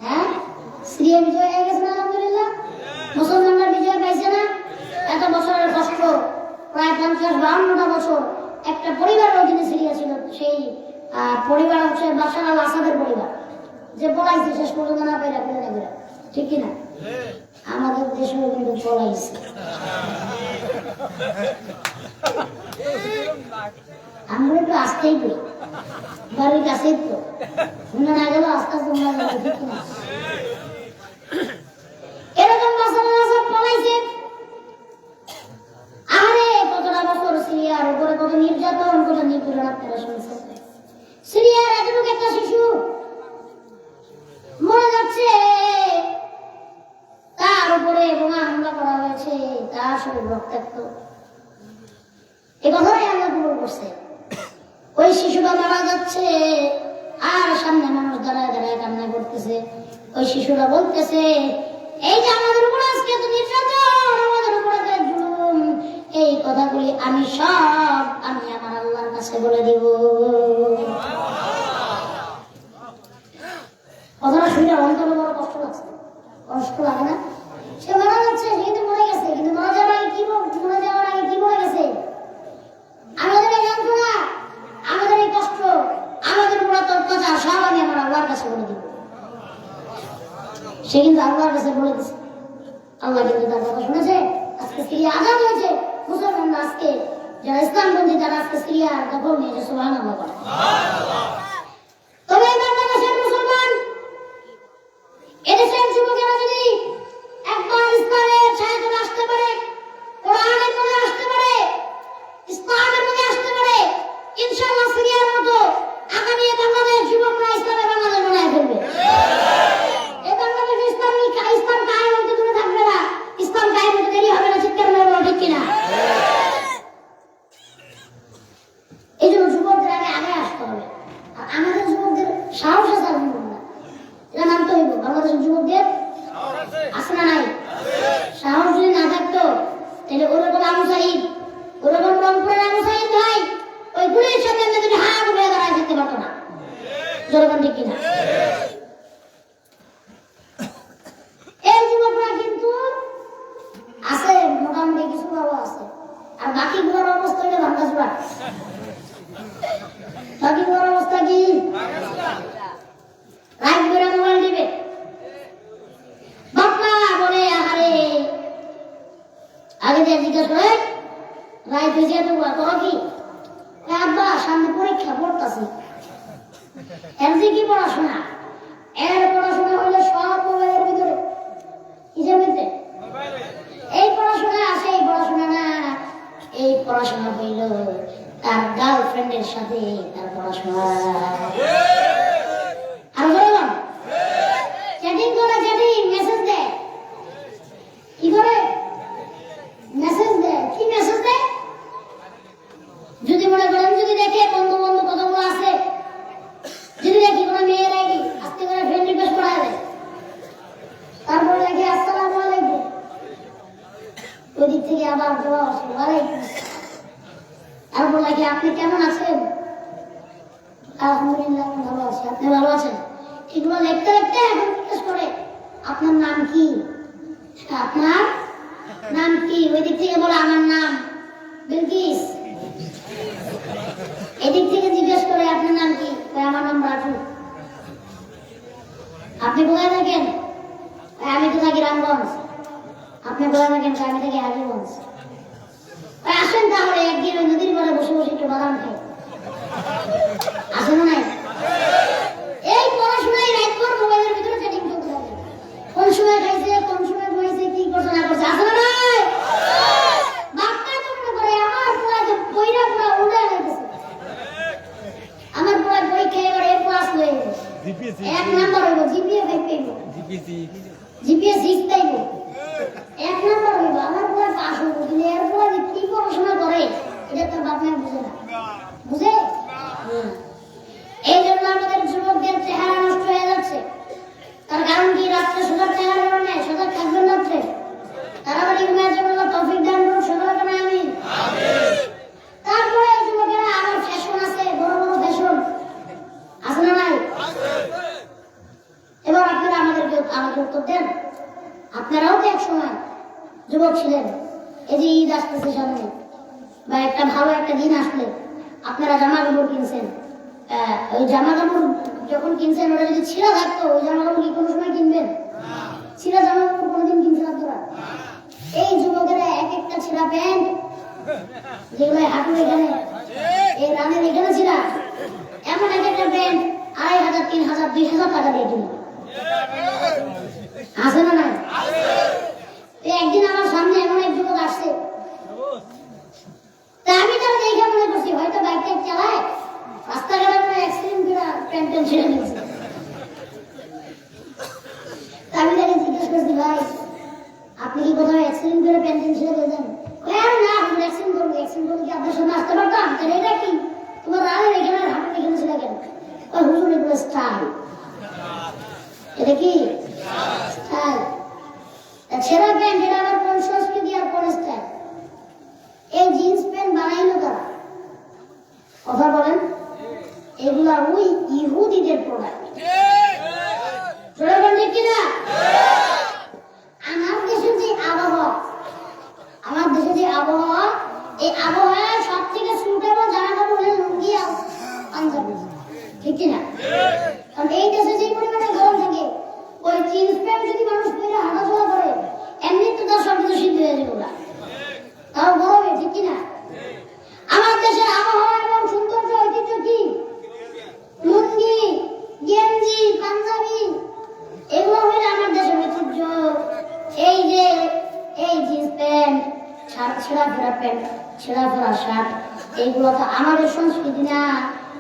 হ্যাঁ, সিরিয়া বিজয় হয়ে গেছে না? আলহামদুলিল্লাহ। মুসলমানরা বিজয় পাইছে না? এত বছরের কষ্ট, প্রায় 50-52টা বছর একটা পরিবারের অধীনে সিরিয়া ছিল। সেই পরিবার হচ্ছে বাশার আল আসাদের পরিবার, যে পলাইছে শেষ পর্যন্ত না পেরা পেরা, ঠিক কিনা? আমাদের দেশেও কিন্তু পলাইছে। আমরা একটু আসতেই করি, বাড়ির কাছেই তো, শুনে না গেল আস্তে আস্তে মারা যাবে, ঠিক কিনা? এরকম বাশার আল আসাদ পলাইছে। আরে কতটা বছর সিরিয়ার উপরে কত নির্যাতন, কত নিপীড়ন আপনারা শুনছেন। সিরিয়ার এতটুকু একটা শিশু মরে যাচ্ছে, তার উপরে বোমা হামলা করা হয়েছে, তার শরীর রক্তাক্ত। এ কথাই আল্লাহ কবুল করছে। ওই শিশুটা মারা যাচ্ছে, আর সামনে মানুষ দাঁড়ায় দাঁড়ায় কান্না করতেছে। ওই শিশুরা বলতেছে, এই যে আমাদের উপর আজকে তো নির্যাতন, আমাদের উপরে জুলুম, এই কথাগুলি আমি আমার আল্লাহর কাছে বলে দিব। কথাটা শুনে অন্তরে বড় কষ্ট লাগছে, কষ্ট লাগে না? সে মারা যাচ্ছে, সে কিন্তু মরে গেছে, কিন্তু মারা যাওয়ার আগে কি বলে গেছে? আমাদের এই যন্ত্রণা, আমাদের এই কষ্ট, আমাদের উপর অত্যাচার সব আমি আমার আল্লাহর কাছে বলে দিব। সে কিন্তু আল্লাহর কাছে বলে দিচ্ছে। আল্লাহ কিন্তু তার কথা শুনেছে। আজকে সিরিয়া আজাদ হয়েছে, মুসলমানরা আজকে যারা ইসলামপন্থী তারা আজকে সিরিয়া দখল নিয়েছে। সুবহানাল্লাহ। তবে বাংলাদেশের মুসলমান, এদেশের যুবকেরা যদি একবার ইসলামের ছায়াতলে আসতে পারে, কোরআনের মধ্যে আসতে পারে, ইসলামের মধ্যে আসতে পারে, ইনশাআল্লাহ সিরিয়ার মতো আগামী বাংলাদেশ যুবকরা ইসলামের বাংলাদেশ বানায় ফেলবে। এই বাংলাদেশ ইসলাম কায়েম হতে দূরে থাকবে না, ইসলাম কায়েম হতে দেরি হবে না। চিৎকার মেরে বলো ঠিক কিনা? এই জন্য যুবকদের আগে আসতে হবে। আর আমাদের যুবকদের সাহস আছে আলহামদুলিল্লাহ, এটা মানতে হইব। বাংলাদেশের যুবকদের আছে না নাই? সাহস যদি না থাকতো তাহলে ওরকম আবু সাঈদ, ওরকম রংপুরের আবু সাঈদ ভাই ওই গুলির সাথে যদি হাত উঠে দাঁড়ায় থাকতে পারতো না। জনগণ ঠিক কিনা? এই যুবকরা কিন্তু আছে, মোটামুটি কিছু ভালো আছে। আর বাকিগুলোর অবস্থা হলে ভাঙ্গাচোরা। বাকিগুলোর অবস্থা কি? রাত বেড়া মোবাইল দিবে, বাপ্পা বলে আহারে আগে যে জিজ্ঞাসা করে রাত হয়েছে তোমরা তোরা কি? আব্বা সামনে পরীক্ষা পড়তাছি। এর যে কি পড়াশোনা? এর পড়াশোনা হইলে সব মোবাইলের ভিতরে, কিসের ভিতরে? এই পড়াশোনা আছে, এই পড়াশোনা না, এই পড়াশোনা হইল তার গার্লফ্রেন্ডের সাথে তার পড়াশোনা। আর বললাম চ্যাটিং করে, চ্যাটিং মেসেজ দেয়। কি করে? মেসেজ দেয়। কি মেসেজ দেয়? যদি মনে করেন, যদি দেখে বন্ধু বন্ধু কতগুলো আছে, যদি দেখি কোনো মেয়ের আইডি আস্তে করে ফ্রেন্ড রিকোয়েস্ট করা দেয়, তারপরে দেখি আসসালামু আলাইকুম, ওই দিক থেকে আবার জবাব আসে ওয়ালাইকুম। তারপর দেখি আপনি কেমন আছেন? আলহামদুলিল্লাহ ভালো আছি, আপনি ভালো আছেন? এগুলো লিখতে লিখতে এখন জিজ্ঞেস করে আপনার নাম কি? আপনার নাম কি? ওই দিক থেকে বলে আমার নাম বিলকিস। এদিক থেকে জিজ্ঞেস করে আপনার নাম কি? আমার নাম রাজু। আপনি কোথায় থাকেন? আমি তো থাকি রামগঞ্জ। আপনি কোথায় থাকেন? আমি থাকি হাজিগঞ্জ। আসেন তাহলে একদিন ওই নদীর পাড়ে বসে বসে একটু বাদাম খাই। আসেন নাই? এই পড়াশোনায় রাত ভর মোবাইলের ভিতরে চ্যাটিং করতে থাকে। কোন সময় খাইছে, কোন সময় ঘুমাইছে, কি করছে না করছে, আসে না নাই? বাপটা তো মনে করে আমার পুরা যে বইরা পুরা উল্টা হইতেছে। আমার পুরা পরীক্ষা এবার এ প্লাস হয়ে গেছে, 1 নাম্বার হইব, জিপিএ 5 পাইব, জিপিএ 6 পাইব, 1 নাম্বার হইব, আমার পুরা পাস হইব। কিন্তু এর পুরা যে কি পড়াশোনা করে এটা তো বাপ মা বুঝে না, বুঝে? এই জন্য আমাদের যুবকদের চেহারা নষ্ট হয়ে যাচ্ছে। তার কারণ কি? রাত্রে সজাগ থাকার কারণে। সজাগ থাকবেন রাত্রে, তাড়াতাড়ি ঘুমায় যাবেন, তৌফিক দান করুন, সকালে আমিন। তারপর আপনারাও তো এক সময় যুবক ছিলেন। এই যে ঈদ আসতেছে সামনে বা একটা ভালো একটা দিন আসলে আপনারা জামা কাপড় কিনছেন, ওই জামা কাপড় যখন কিনছেন ওটা যদি ছিঁড়া থাকতো ওই জামা কাপড় কি কোনো সময় কিনবেন? ছিঁড়া জামা কাপড় কোনোদিন কিনছেন আপনারা? এই যুবকেরা এক একটা ছিঁড়া প্যান্ট যেগুলো হাঁটুর এখানে এই রানের এখানে ছিঁড়া, এমন এক একটা প্যান্ট 2500, 3000, 2000 টাকা দিয়ে কিনে আছে না নাই? একদিন আমার সামনে এমন এক যুবক আসছে, তা আমি তার দেখে মনে করছি হয়তো বাইক টাইক চালায়, রাস্তাঘাটে কোনো অ্যাক্সিডেন্ট করে প্যান্ট ট্যান্ট ছিঁড়ে নিয়েছে। আমি তাকে জিজ্ঞেস করছি, ভাই আপনি কি কোথাও অ্যাক্সিডেন্ট করে প্যান্ট ট্যান্ট ছিঁড়ে ফেলছেন? না, আপনি অ্যাক্সিডেন্ট করবো, অ্যাক্সিডেন্ট করবো কি আপনার সামনে আসতে পারতাম? এটা কি তোমার রানের এখানে হাঁটুর এখানে ছিল কেন? হুজুর এগুলো স্টাইল। এটা কি স্টাইল? ছেঁড়া প্যান্ট এটা আবার কোন সংস্কৃতি আর কোন স্টাইল? এই জিন্স প্যান্ট বানাইলো তারা, কথা বলেন, এগুলা ওই ইহুদিদের প্রোডাক্ট। ঠিক কিনা? আমার দেশে যে আবহাওয়া, আমার দেশে যে আবহাওয়া, এই আবহাওয়া সব থেকে সুটেবল জামা কাপড় হলো লুঙ্গি আর পাঞ্জাবি, ঠিক কিনা? কারণ এই দেশে যে পরিমাণে গরম থাকে, ওই জিন্স প্যান্ট যদি মানুষ পরে হাঁটাচলা করে এমনি তো তার সব কিছু সিদ্ধ হয়ে যাবে, তাও গরমে, ঠিক কিনা? আমার দেশের আবহাওয়া এবং সৌন্দর্য ঐতিহ্য কি? লুঙ্গি, গেঞ্জি, পাঞ্জাবি, এগুলো হইলে আমার দেশের ঐতিহ্য। এই যে এই জিন্স প্যান্ট, ছেঁড়া ফেরা প্যান্ট, ছেঁড়া ফেরা শার্ট, এইগুলো তো আমাদের সংস্কৃতি না,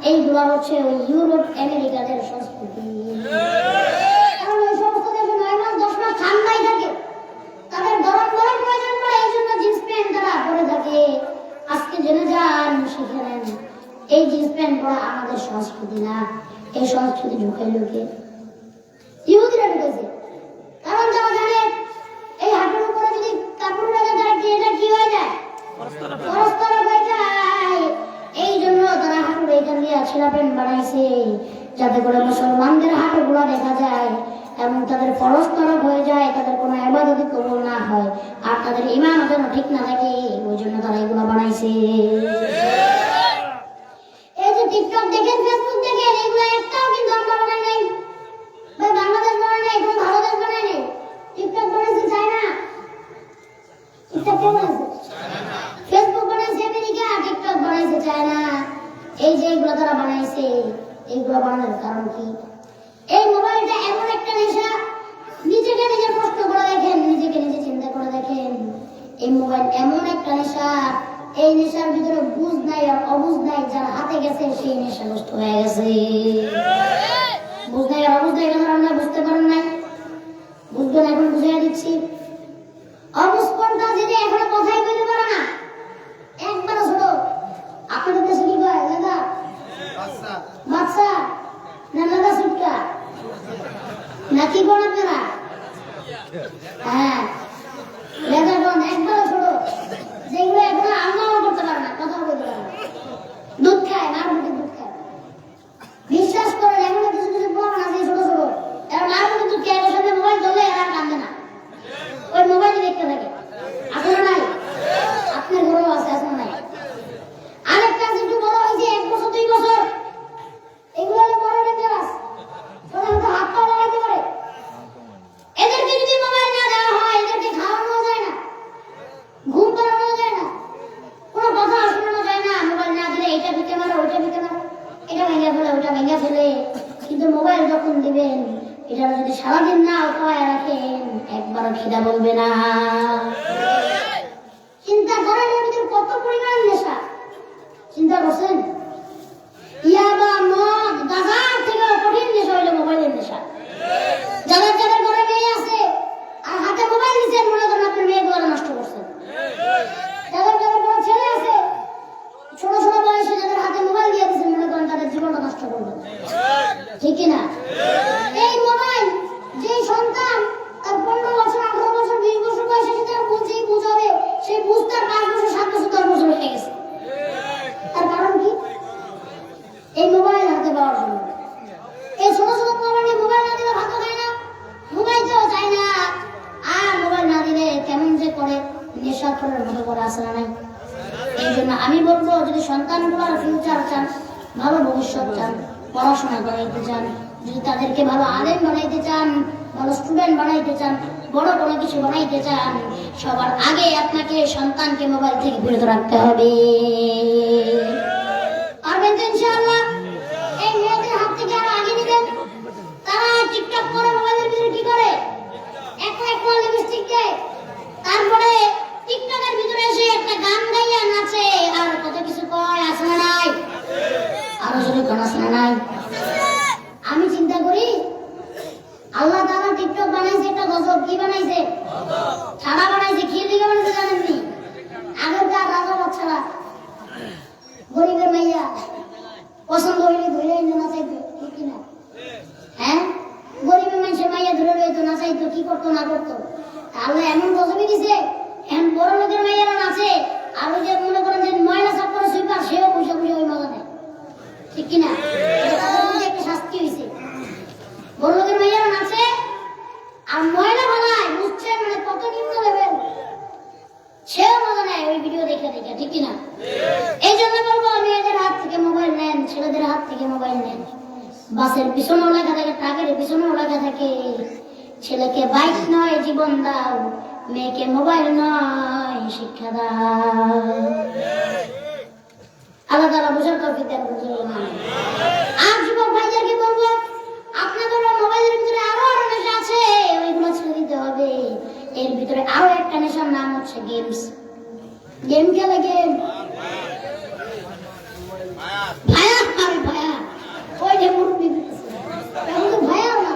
এইগুলো হচ্ছে ওই ইউরোপ আমেরিকাদের সংস্কৃতি। কারণ ওই সমস্ত দেশে 9 মাস 10 মাস ঠান্ডাই থাকে, তাদের গরম গরম প্রয়োজন পড়ে, এই জন্য জিন্স প্যান্ট তারা পরে থাকে। আজকে জেনে যান, শিখে নেন, এই জিন্স প্যান্ট পরা আমাদের সংস্কৃতি না, এই সংস্কৃতি ঢুকাইল কে? ইহুদিরা ঢুকেছে। কারণ তারা জানে এই হাঁটুর উপরে যদি কাপড় রাখা যায় এটা কি হয়ে যায়? পরস্পর হয়ে যায়। এই জন্য তারা হাঁটুর এইখান দিয়ে ছেঁড়া প্যান্ট বানাইছে, যাতে করে মুসলমানদের হাঁটুগুলো দেখা যায় এবং তাদের পরস্পর হয়ে যায়, তাদের কোনো ইবাদত কবুল না হয় আর তাদের ঈমান যেন ঠিক না থাকে, ওই জন্য তারা এগুলো বানাইছে। এই যে টিকটক দেখেন, ফেসবুক দেখেন, এগুলো একটাও কিন্তু আমরা বানাই নাই, বাংলাদেশ বানাই নাই, কোনো ভালো দেশ বানাই নাই। টিকটক বানাইছে চায়না, টিকটক কে বানাইছে? ফেসবুক বানাইছে আমেরিকা, টিকটক বানাইছে চায়না। এই যে এগুলো তারা বানাইছে, এইগুলো বানানোর কারণ কি? এই মোবাইলটা এমন একটা নেশা, নিজেকে নিজে প্রশ্ন করে দেখেন, নিজেকে নিজে চিন্তা করে দেখেন, এই মোবাইল এমন একটা নেশা, এই নেশার ভিতরে বুঝ নাই আর অবুঝ নাই, যার হাতে গেছে সেই নেশাগ্রস্ত হয়ে গেছে। বুঝ নাই আর অবুঝ নাই, এখন আমরা বুঝতে পারেন নাই, বুঝবেন, এখন বুঝিয়ে দিচ্ছি। অবুঝ কোনটা যদি এখনো কথাই বলতে পারে না, একবার ছোট, আপনাদের দেশে কি কয়? লেদা বাচ্চা না লেদা সুটকা না কি কোন আপনারা? হ্যাঁ, লেদা কোন, একবার ছোট, যেগুলো এখনো আমরাও করতে পারে না, কথা বলতে পারে না, দুধ খায়, মার মুখে দুধ খায়। বিশ্বাস করেন, এমন কিছু কিছু প্রমাণ আছে ছোট ছোট, এরা মার মুখে দুধ খায়, সামনে মোবাইল ধরলে এরা কান্দে না, ওই মোবাইল দেখতে থাকে। আসলে নাই, আপনার ঘরেও আছে, আসলে নাই। আরেকটা যেটু বড় হয়েছে 1 বছর 2 বছর, এগুলো হলো বড় ডেঞ্জারাস, ওরা হাত পা লাগাইতে পারে। এদেরকে যদি মোবাইল না দেওয়া হয়, এদেরকে খাওয়ানো যায় না, ঘুম পাড়ানো যায় না, কোনো কথা শোনানো যায় না। মোবাইল না দিলে এটা ভিতে মারো, ওইটা ভিতে মারো, এটা ভেঙে ফেলে, ওইটা ভেঙে ফেলে। কিন্তু মোবাইল যখন দিবেন, এটা যদি সারাদিন না উপায় রাখেন, একবারও খিদা বলবে না। চিন্তা করেন এর ভিতরে কত পরিমাণ নেশা, চিন্তা করছেন? ইয়াবা, মদ, গাঁজার থেকে কঠিন নেশা হইলো মোবাইলের নেশা। যাদের যাদের ঘরে মেয়ে আছে আর হাতে মোবাইল দিচ্ছেন, মনে করেন আপনার মেয়েগুলো নষ্ট করছেন। যাদের যাদের ঘরে ছেলে আছে, ছোট ছোট বয়সে যাদের হাতে মোবাইল দিয়ে দিচ্ছেন, মনে করেন তাদের জীবনটা নষ্ট করবেন, ঠিক কিনা? এই মোবাইল যেই সন্তান তার 15 বছর, 18 বছর, 20 বছর বয়সে তার বুঝাবে, সেই বুঝ তার 5 বছর, 7 বছর, 10 বছর হয়ে গেছে। তার কারণ কি? এই মোবাইল হাতে পাওয়ার জন্য। এই ছোট ছোট মোবাইল না দিলে ভাত খায় না, ঘুমাইতেও চায় না, আর আছে না নাই? এই জন্য আমি বলবো, যদি সন্তানগুলোর ফিউচার চান, ভালো ভবিষ্যৎ চান, পড়াশোনা করাইতে চান, যদি তাদেরকে ভালো আলেম বানাইতে চান, ভালো স্টুডেন্ট বানাইতে চান, বড় কোনো কিছু বানাইতে চান, সবার আগে আপনাকে সন্তানকে মোবাইল থেকে বিরত রাখতে হবে। পারবেন তো ইনশাআল্লাহ? এই মেয়েদের হাত থেকে আরো আগে নিবেন। তারা টিকটক করে মোবাইলের ভিতরে কি করে? একটা লিপস্টিক দেয়, তারপরে টিকটকের ভিতরে এসে একটা গান গাইয়া নাচে, আর কত কিছু কয়, আছে না নাই? আরো জোরে কোন আছে না নাই? আমি চিন্তা করি, আল্লাহ তাআলা টিকটক বানাইছে একটা গজব। কি বানাইছে? ছাড়া বানাইছে। কি লিখে বানাইছে জানেন নি? আগেকার রাজা বাচ্চারা গরিবের মাইয়া পছন্দ হইলে ধরে এনে নাচাইতো, ঠিক কিনা? হ্যাঁ, গরিবের মানুষের মাইয়া ধরে রইতো, নাচাইতো, কি করতো না করতো। আল্লাহ এমন গজবই দিছে, এখন বড় লোকের মাইয়ারা নাচে, আর ওই যে মনে করেন যে ময়লা সাফ করে সুইপার, সেও পয়সা পয়সা ওই মজা নেয়, ঠিক কিনা? তাদের মধ্যে একটা শাস্তি হয়েছে। বড় লোকের মাইয়ারা নাচে আর ময়লা বানায়, বুঝছে মানে কত নিম্ন লেভেল, সেও মজা নেয় ওই ভিডিও দেখে দেখে, ঠিক কিনা? এই জন্য বলবো, মেয়েদের হাত থেকে মোবাইল নেন, ছেলেদের হাত থেকে মোবাইল নেন। বাসের পিছনেও লেখা থাকে, ট্রাকের পিছনেও লেখা থাকে, ছেলেকে বাইক নয় জীবন দাও, মেয়েকে মোবাইল নয় শিক্ষা দাও। আল্লাহ তাআলা বুঝার তৌফিক দান করুন। আর যুবক ভাইদেরকে বলবো, আপনাদের মোবাইলের ভিতরে আরো নেশা আছে, ওইগুলো ছেড়ে দিতে হবে। এর ভিতরে আরো একটা নেশার নাম হচ্ছে গেমস। গেম খেলে, গেম ভায়া, আরে ভায়া, ওই যে মুরব্বি এখন তো ভায়া না।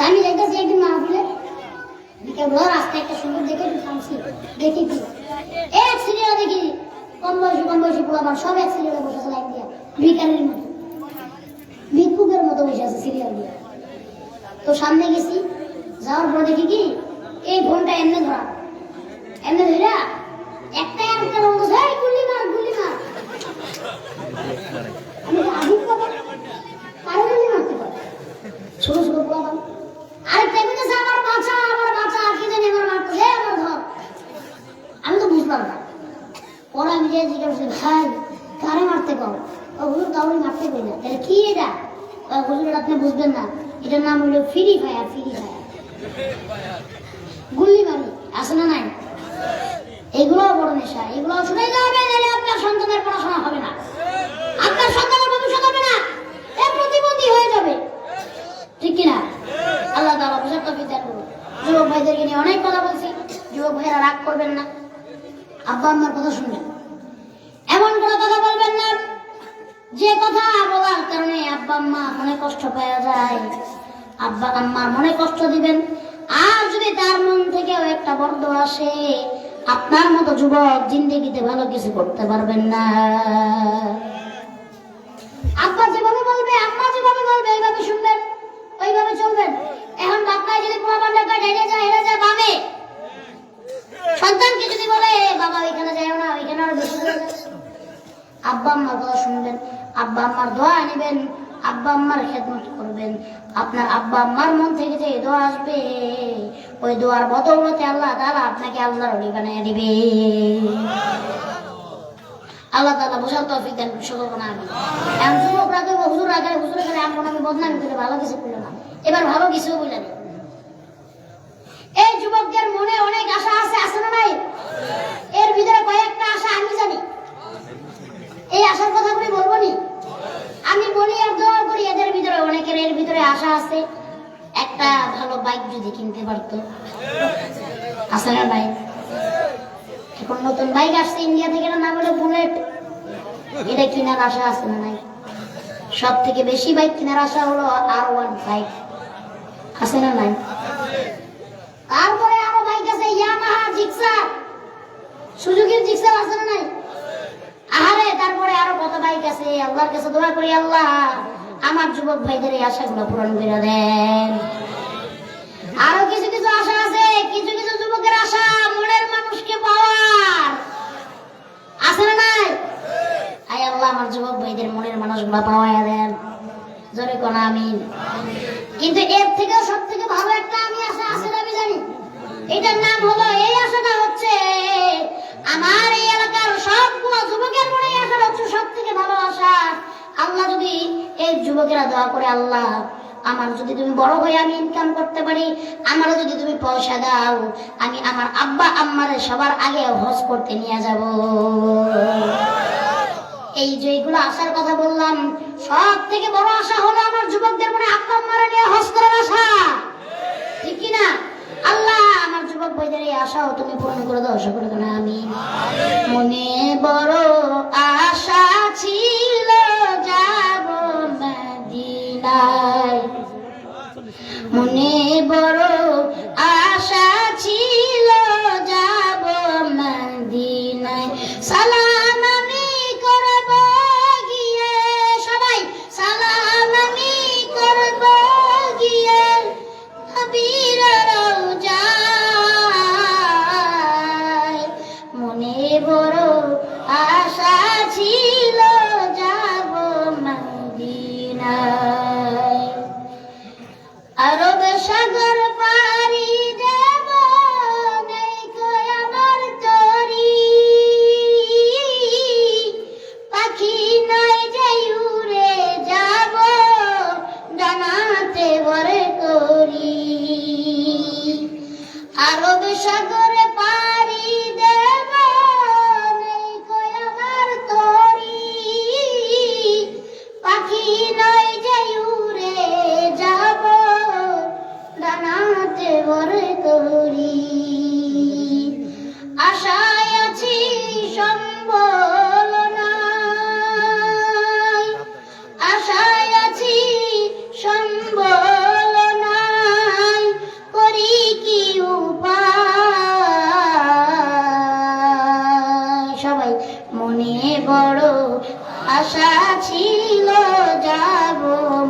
আমি দেখতেছি একদিন মাহফিলে রাস্তায় একটা সুন্দর দেখে থামছি, দেখি কি এক সিরিয়াল দেখি, কম বয়সী পোলাপান সব এক সিরিয়ালে বসেছে লাইন দিয়া, ভিখারির মতো, ভিক্ষুকের মতো বসে আছে সিরিয়াল দিয়ে। তো সামনে গেছি, যাওয়ার পর দেখি কি এই ফোনটা এমনি ধরা, এমনি ধরা একটা বলছে, এই গুলি মার, গুলি মার। আমি আদিত বাবা কারো গুলি মারতে পারে, ছোট ছোট পোলাপান। আরেকটা বলতেছে, আমার বাঁচা, আমার বাঁচা, কি জানি আমার মারতেছে, আমার ধর। আমি তো বুঝলাম না। পরে আমি যে জিজ্ঞাসা করছি, ভাই কারে মারতে কও? ও হুজুর কাউরে মারতে কই না। তাহলে কি এটা? হুজুর আপনি বুঝবেন না, এটার নাম হলো ফ্রি ফায়ার। ফ্রি ফায়ার গুলি মারি, আছে না নাই? এগুলো বড় নেশা, এগুলো শুনেই যাবে, আপনার সন্তানের পড়াশোনা হবে না, আপনার সন্তানের ভবিষ্যৎ হবে না, এ প্রতিবন্ধী হয়ে যাবে, ঠিক কিনা? আল্লাহ তাআলা বুঝার তৌফিক দান করুন। যুবক ভাইদেরকে নিয়ে অনেক কথা বলছি, যুবক ভাইরা রাগ করবেন না, আব্বা আম্মার কথা শুনবেন, এমন কোনো কথা বলবেন না যে কথা বলার কারণে আব্বা আম্মা মনে কষ্ট পাওয়া যায়। আব্বা আম্মার মনে কষ্ট দিবেন, আর যদি তার মন থেকেও একটা বর্দ আসে, আপনার মতো যুবক জিন্দেগিতে ভালো কিছু করতে পারবেন না। আব্বা যেভাবে বলবে, আম্মা যেভাবে বলবে, এইভাবে শুনবেন, ওইভাবে চলবেন। এখন বাপ্পায় যদি পোলাপানটা কয় ঢেলে যায়, হেরে যায় বামে, সন্তানকে যদি বলে বাবা ওইখানে যাও না, ওইখানে আরো বেশি দূরে যায়, আব্বা আম্মার কথা শুনবেন, আব্বা আম্মার দোয়া নেবেন, আব্বা আম্মার খেদমত করবেন। আপনার আব্বা আম্মার মন থেকে যে দোয়া আসবে, ওই দোয়ার বদৌলতে আল্লাহ তাআলা আপনাকে আল্লাহর ওলি বানিয়ে দিবে। আল্লাহ তাআলা বুঝার তৌফিক দেন সকলকে। আমি এখন যুবকরা কইব, হুজুর আগে হুজুর এখানে আমি বদনামি করে ভালো কিছু করলো না, এবার ভালো কিছু বলে নেই। এই যুবকদের মনে অনেক আশা আছে, আছে না নাই? এর ভিতরে কয়েকটা আশা আমি জানি, এই আশার কথাগুলি বলবো নি? আমি বলি আর দোয়া করি, এদের ভিতরে অনেকের এর ভিতরে আশা আছে, একটা ভালো বাইক যদি কিনতে পারতো, আছে না ভাই? এখন নতুন বাইক আসছে ইন্ডিয়া থেকে, না বলে বুলেট, এটা কেনার আশা আছে না নাই? সব থেকে বেশি বাইক কেনার আশা হলো R15, আছে না নাই? তারপরে আরো বাইক আছে ইয়ামাহা জিক্সার, সুজুকির জিক্সার, আছে না নাই? আহারে, তারপরে আরো কত বাইক আছে। আল্লাহর কাছে দোয়া করি, আল্লাহ আমার যুবক ভাইদের এই আশাগুলো পূরণ করে দেন। আরো কিছু কিছু আশা আছে, কিছু কিছু যুবকের আশা মনের মানুষকে পাওয়ার, আছে না নাই? আয় আল্লাহ আমার যুবক ভাইদের মনের মানুষগুলো পাওয়াইয়া দেন, জোরে কোন আমিন। কিন্তু এর থেকেও সব থেকে ভালো একটা আমি আশা আছে, আমি জানি এটার নাম হলো, এই আশাটা হচ্ছে আমার এই এলাকার সবগুলো যুবকের মনে এই আশাটা হচ্ছে সব থেকে ভালো আশা। আল্লাহ যদি এই যুবকেরা দোয়া করে, আল্লাহ আমার যদি তুমি বড় হয়ে আমি ইনকাম করতে পারি, আমারও যদি তুমি পয়সা দাও, আমি আমার আব্বা আম্মারে সবার আগে হজ করতে নিয়ে যাব। এই যেগুলো আশার কথা বললাম, সব থেকে বড় আশা হলো আমার যুবকদের মনে আব্বা আম্মারে নিয়ে হজ করার আশা, ঠিক কি না? আল্লাহ আমার যুবক ভাইদের এই আশাও তুমি পূরণ করে দাও, সকলে বলে আমিন। মনে বড় আশা ছিল যাব মদিনায়, মনে বড় আশা ছিল যাব মদিনায়, সালাম আমি করব গিয়ে, সবাই সালাম আমি করব গিয়ে নবীর রওজায়, মনে বড় আশা ছিল যাব মদিনায়। আরব সাগর পাড়ি দেব নেই কই আমার তরি, পাখি নাই যে উড়ে যাব ডানাতে ভরে করি। আরব সাগর পাড়ি দেব নেই কই আমার তরি, পাখি নয় যে উড়ে যাব ডানাতে ভরে করি। আশায় আছি সম্বল নাই, আশায় আছি সম্বল নাই, করি কি উপায়। সবাই মনে বড় আশা ছিল যাব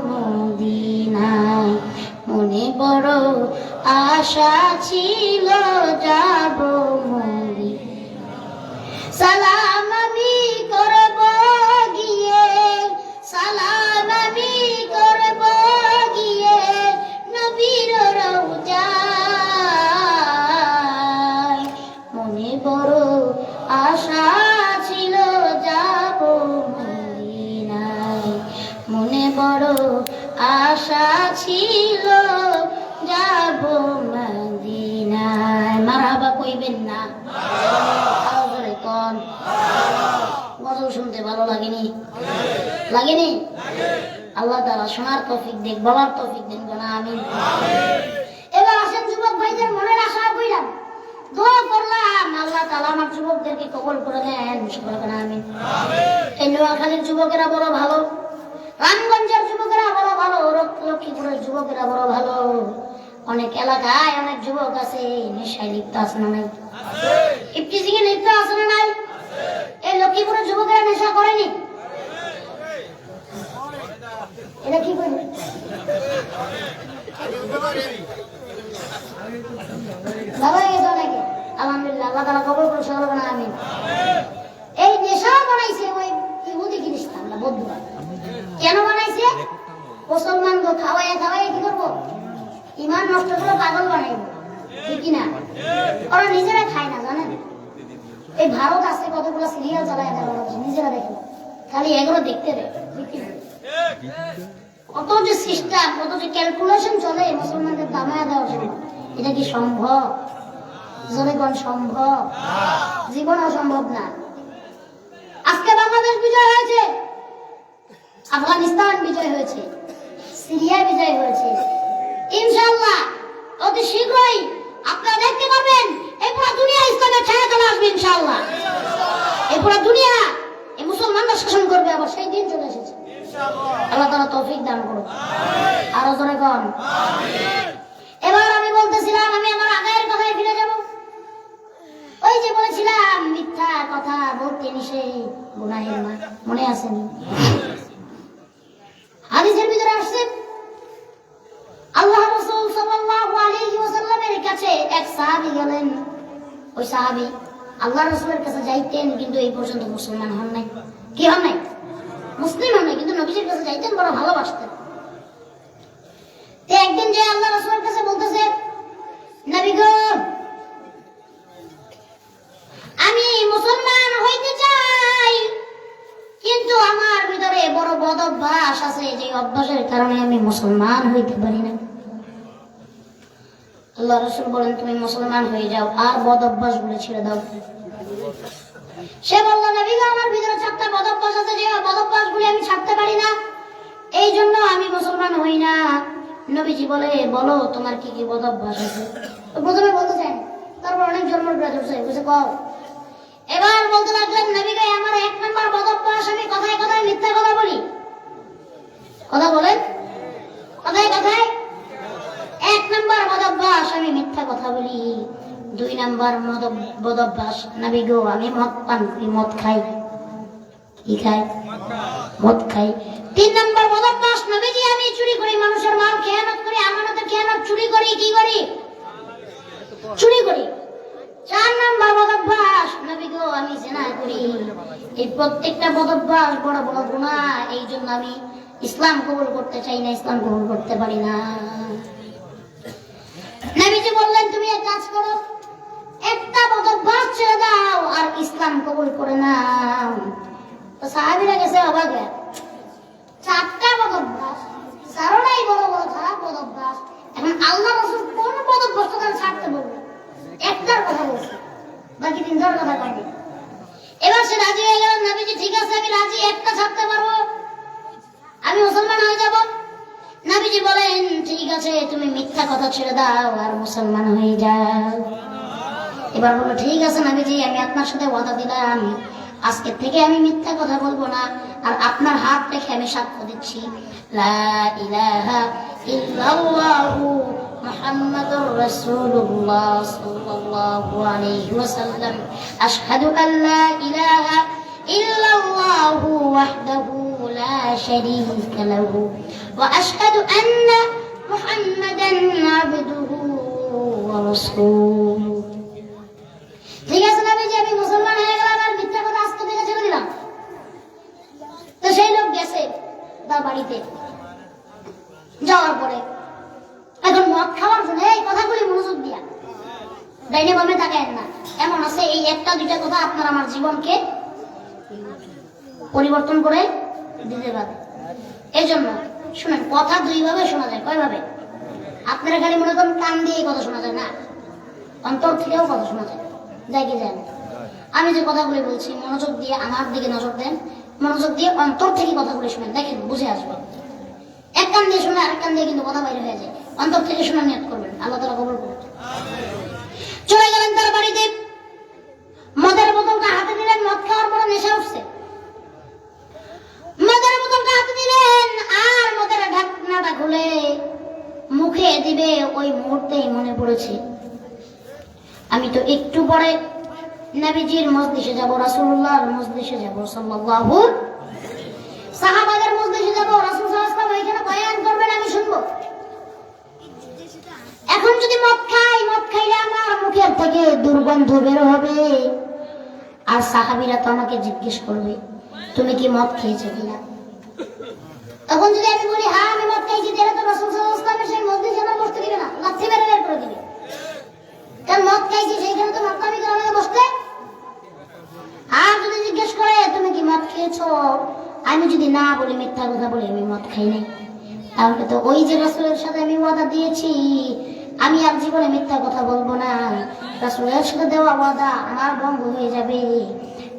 মদিনায়, মনে বড় আশা ছিল যাব মদিনায়, সালাম আমি করব গিয়ে, সালাম আমি করব গিয়ে নবীর রওজায়, মনে বড় আশা ছিল যাব মদিনায়, মনে বড় আশা ছিল যাব মদিনায়। মারহাবা কইবেন না? কোন গজল শুনতে ভালো লাগেনি? লাগেনি? আল্লাহ তাআলা শোনার তৌফিক দেন, বলার তৌফিক দেন, বলা আমিন। এবার আসেন যুবক ভাইদের মনের আশা কইলাম, দোয়া করলাম, আল্লাহ তাআলা আমার যুবকদেরকে কবুল করে নেন, সকলে বলা আমিন। এই নোয়াখালীর যুবকেরা বড় ভালো, রামগঞ্জের যুবকেরা বড় ভালো, লক্ষ্মীপুরের যুবকেরা বড় ভালো। অনেক এলাকায় অনেক যুবক আছে নেশায় লিপ্ত, আছে না নাই? ইফটিজিং এ লিপ্ত আছে না নাই? এই লক্ষ্মীপুরের যুবকেরা নেশা করেনি? এটা কি করবে? বাবা গেছে অনেকে, আলহামদুলিল্লাহ, আল্লাহ তাআলা কবুল করে, সকলে বলেন আমিন। এই নেশা বানাইছে ওই ইহুদি খ্রিস্টানরা, বৌদ্ধরা। কেন বানাইছে? মুসলমানকে খাওয়াইয়া খাওয়াইয়া কি করবো? ইমান নষ্ট করে পাগল বানাইবো, ঠিক না? ওরা নিজেরা খায় না, জানেন? এই ভারত আছে কতগুলো সিরিয়াল চালায়, নিজেরা দেখে, খালি এগুলো দেখতে দেয়। কত যে সিস্টেম, কত যে ক্যালকুলেশন চলে মুসলমানদের দামায়া দেওয়ার জন্য, এটা কি সম্ভব? জোরে কোন সম্ভব? জীবন অসম্ভব না। আজকে বাংলাদেশ বিজয় হয়েছে, আফগানিস্তান বিজয় হয়েছে, সিরিয়া বিজয় হয়েছে। ইনশাআল্লাহ অতি শীঘ্রই আপনারা দেখতে পাবেন এই পুরো দুনিয়া ইসলামের ছায়াতলে আসবে ইনশাআল্লাহ। এই পুরো দুনিয়া এই মুসলমানরা শাসন করবে, আবার সেই দিন চলে এসেছে ইনশাআল্লাহ। আল্লাহ তাআলা তৌফিক দান করুন। আরো জোরে কোন আমিন। এবার আমি বলতেছিলাম, আমি আমার আগের কথায় ফিরে যাব। ওই যে বলেছিলাম মিথ্যা কথা বলতে নিষেধ, গুনাহের মা, মনে আসেনি? হাদিসের ভিতরে আসছে আল্লাহ রাসূল সাল্লাল্লাহু আলাইহি ওয়াসাল্লামের কাছে এক সাহাবী গেলেন। ওই সাহাবী আল্লাহ রাসূলের কাছে যাইতেন, কিন্তু এই পর্যন্ত মুসলমান হন নাই। কি হন নাই? মুসলিম হন নাই, কিন্তু নবীজির কাছে যাইতেন, বড় ভালোবাসতেন। তো একদিন যে আল্লাহ রাসূলের কাছে বলতেছে, নবী গো আমি মুসলমান হইতে চাই, কিন্তু আমার ভিতরে বড় বদ অভ্যাস আছে, যে অভ্যাসের কারণে আমি মুসলমান হইতে পারি না। আল্লাহ রাসূল বলেন, তুমি মুসলমান হয়ে যাও আর বদ অভ্যাস গুলো ছেড়ে দাও। সে বলল, নবী গো, আমার ভিতরে 4টা বদ অভ্যাস আছে, যে বদ অভ্যাস গুলি আমি ছাড়তে পারি না, এই জন্য আমি মুসলমান হই না। নবীজি বলে, বলো তোমার কি কি বদ অভ্যাস আছে। তো প্রথমে বলতে চাই, তারপর অনেক জন্মের ব্রাজ হচ্ছে, বুঝে কও। এবার বলতে লাগলেন, নবী গো, আমার 1 নম্বর বদ অভ্যাস, আমি কথায় কথায় মিথ্যা কথা বলি। কথা বলেন, কথায় কথায় 1 নম্বর বদ অভ্যাস, আমি মিথ্যা কথা বলি। 2 নম্বর বদ অভ্যাস, নবী গো, আমি মদ পান করি, মদ খাই। কি খাই? মদ খাই। 3 নম্বর বদ অভ্যাস, নবীজি, আমি চুরি করি, মানুষের মাল খেয়ানত করি, আমানতের খেয়ানত, চুরি করি। কি করি? চুরি করি। 4 নম্বর বদ অভ্যাস, নবী গো, আমি জিনা করি। এই প্রত্যেকটা বদ অভ্যাস বড় বড় গুনাহ, এই জন্য আমি ইসলাম কবুল করতে চাই না, ইসলাম কবুল করতে পারি না। নবীজি বললেন, তুমি এক কাজ করো, একটা বদ অভ্যাস ছেড়ে দাও আর ইসলাম কবুল করে নাও। তো সাহাবীরা গেছে অবাক হয়ে, 4টা বদ অভ্যাস, চারটাই বড় বড় খারাপ বদ অভ্যাস, এখন আল্লাহ রাসূল কোন বদ অভ্যাসটা ছাড়তে বলবে? একটার কথা বলছে, বাকি 3টার কথা কয়নি। এবার সে রাজি হয়ে গেল, নবীজি ঠিক আছে, আমি রাজি, একটা ছাড়তে পারবো, আমি মুসলমান হয়ে যাব। নবীজি বলেন, ঠিক আছে, তুমি মিথ্যা কথা ছেড়ে দাও আর মুসলমান হয়ে যাও। এবার বলল, ঠিক আছে নবীজি, আমি আপনার সাথে ওয়াদা দিলাম, আজকে থেকে আমি মিথ্যা কথা বলবো না, আর আপনার হাত রেখে আমি সাক্ষ্য দিচ্ছি, লা ইলাহা ইল্লাল্লাহু মুহাম্মাদুর রাসূলুল্লাহ সাল্লাল্লাহু আলাইহি ওয়াসাল্লাম, আশহাদু আল লা ইলাহা ইল্লাল্লাহু ওয়াহদাহু লা শারীকা লাহু ওয়া আশহাদু আন্না মুহাম্মাদান আবদুহু ওয়া রাসূলুহু। ঠিক আছে নবীজি, আমি মুসলমান হয়ে গেলাম আর মিথ্যা কথা আজকে থেকে ছেড়ে দিলাম। তো সেই লোক গেছে তার বাড়িতে, যাওয়ার পরে এখন মদ খাওয়ার জন্য এই কথাগুলি মনোযোগ দিয়া ডাইনে বামে তাকায়েন না, এমন আছে এই 1টা 2টা কথা আপনার আমার জীবনকে পরিবর্তন করে দিতে পারে। এই জন্য শুনেন, কথা 2 ভাবে শোনা যায়। কয় ভাবে? আপনারা খালি মনে করেন কান দিয়ে কথা শোনা যায় না, অন্তর থেকেও কথা শোনা যায়। যাই কি যায় না? আমি যে কথাগুলি বলছি, মনোযোগ দিয়ে আমার দিকে নজর দেন, মনোযোগ দিয়ে অন্তর থেকে কথাগুলি শুনেন, দেখেন বুঝে আসবে। এক কান দিয়ে শুনে আরেক কান দিয়ে কিন্তু কথা বাইরে হয়ে যায়। অন্তর থেকে শোনার নিয়ত করবেন, আল্লাহ তাআলা কবুল করবেন। চলে গেলেন তার বাড়িতে, মদের বোতলটা হাতে দিলেন, মদ খাওয়ার পরে নেশা উঠছে, মদের বোতলটা হাতে দিলেন আর মদের ঢাকনাটা খুলে মুখে দিবে, ওই মুহূর্তেই মনে পড়েছে, আমি তো একটু পরে নবীজির মজলিসে যাব, রাসূলুল্লাহর মজলিসে যাব, সাল্লাল্লাহু সাহাবাদের মজলিসে যাব, রাসূল সাল্লাল্লাহু আলাইহি ওয়াসাল্লাম এখানে বয়ান করবেন, আমি শুনবো। এখন যদি মদ খাই, মদ খাইলে আমার মুখের থেকে দুর্গন্ধ বের হবে, আর সাহাবীরা তো আমাকে জিজ্ঞেস করবে, তুমি কি মদ খেয়েছো কিনা? তখন যদি আমি বলি হ্যাঁ আমি মদ খাইছি, তাহলে তো রাসূল সাল্লাল্লাহু আলাইহি ওয়াসাল্লাম সেই মজলিসে আমার বসতে দিবে না, লাথি মেরে বের করে দিবে। কারণ মদ খাইছি, সেইখানে তো মক্কামি করে আমাকে বসতে। আর যদি জিজ্ঞেস করে তুমি কি মদ খেয়েছো, আমি যদি না বলি, মিথ্যা কথা বলি আমি মদ খাই নাই, তাহলে তো ওই যে রাসূলের সাথে আমি ওয়াদা দিয়েছি, আমি আর জীবনে মিথ্যা কথা বলবো না, রাসূলের সাথে দেওয়া ওয়াদা আমার ভঙ্গ হয়ে যাবে।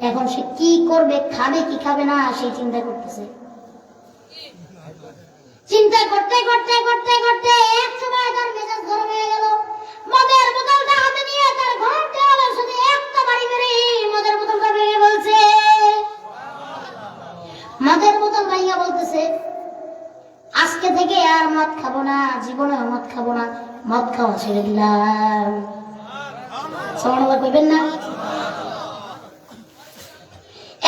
এখন সে কি করবে, খাবে কি খাবে না, সেই চিন্তা করতেছে। চিন্তা করতে করতে করতে করতে এক সময় তার মেজাজ গরম হয়ে গেল, মদের বোতলটা হাতে নিয়ে তার ঘর দেওয়ালের সাথে একটা বাড়ি মেরে মদের বোতলটা ভেঙে বলছে, মদের বোতল ভাইয়া বলতেছে, আজকে থেকে আর মদ খাবো না, জীবনে মদ খাবো না, মদ খাওয়া ছেড়ে দিলাম। সুবহানাল্লাহ কইবেন না?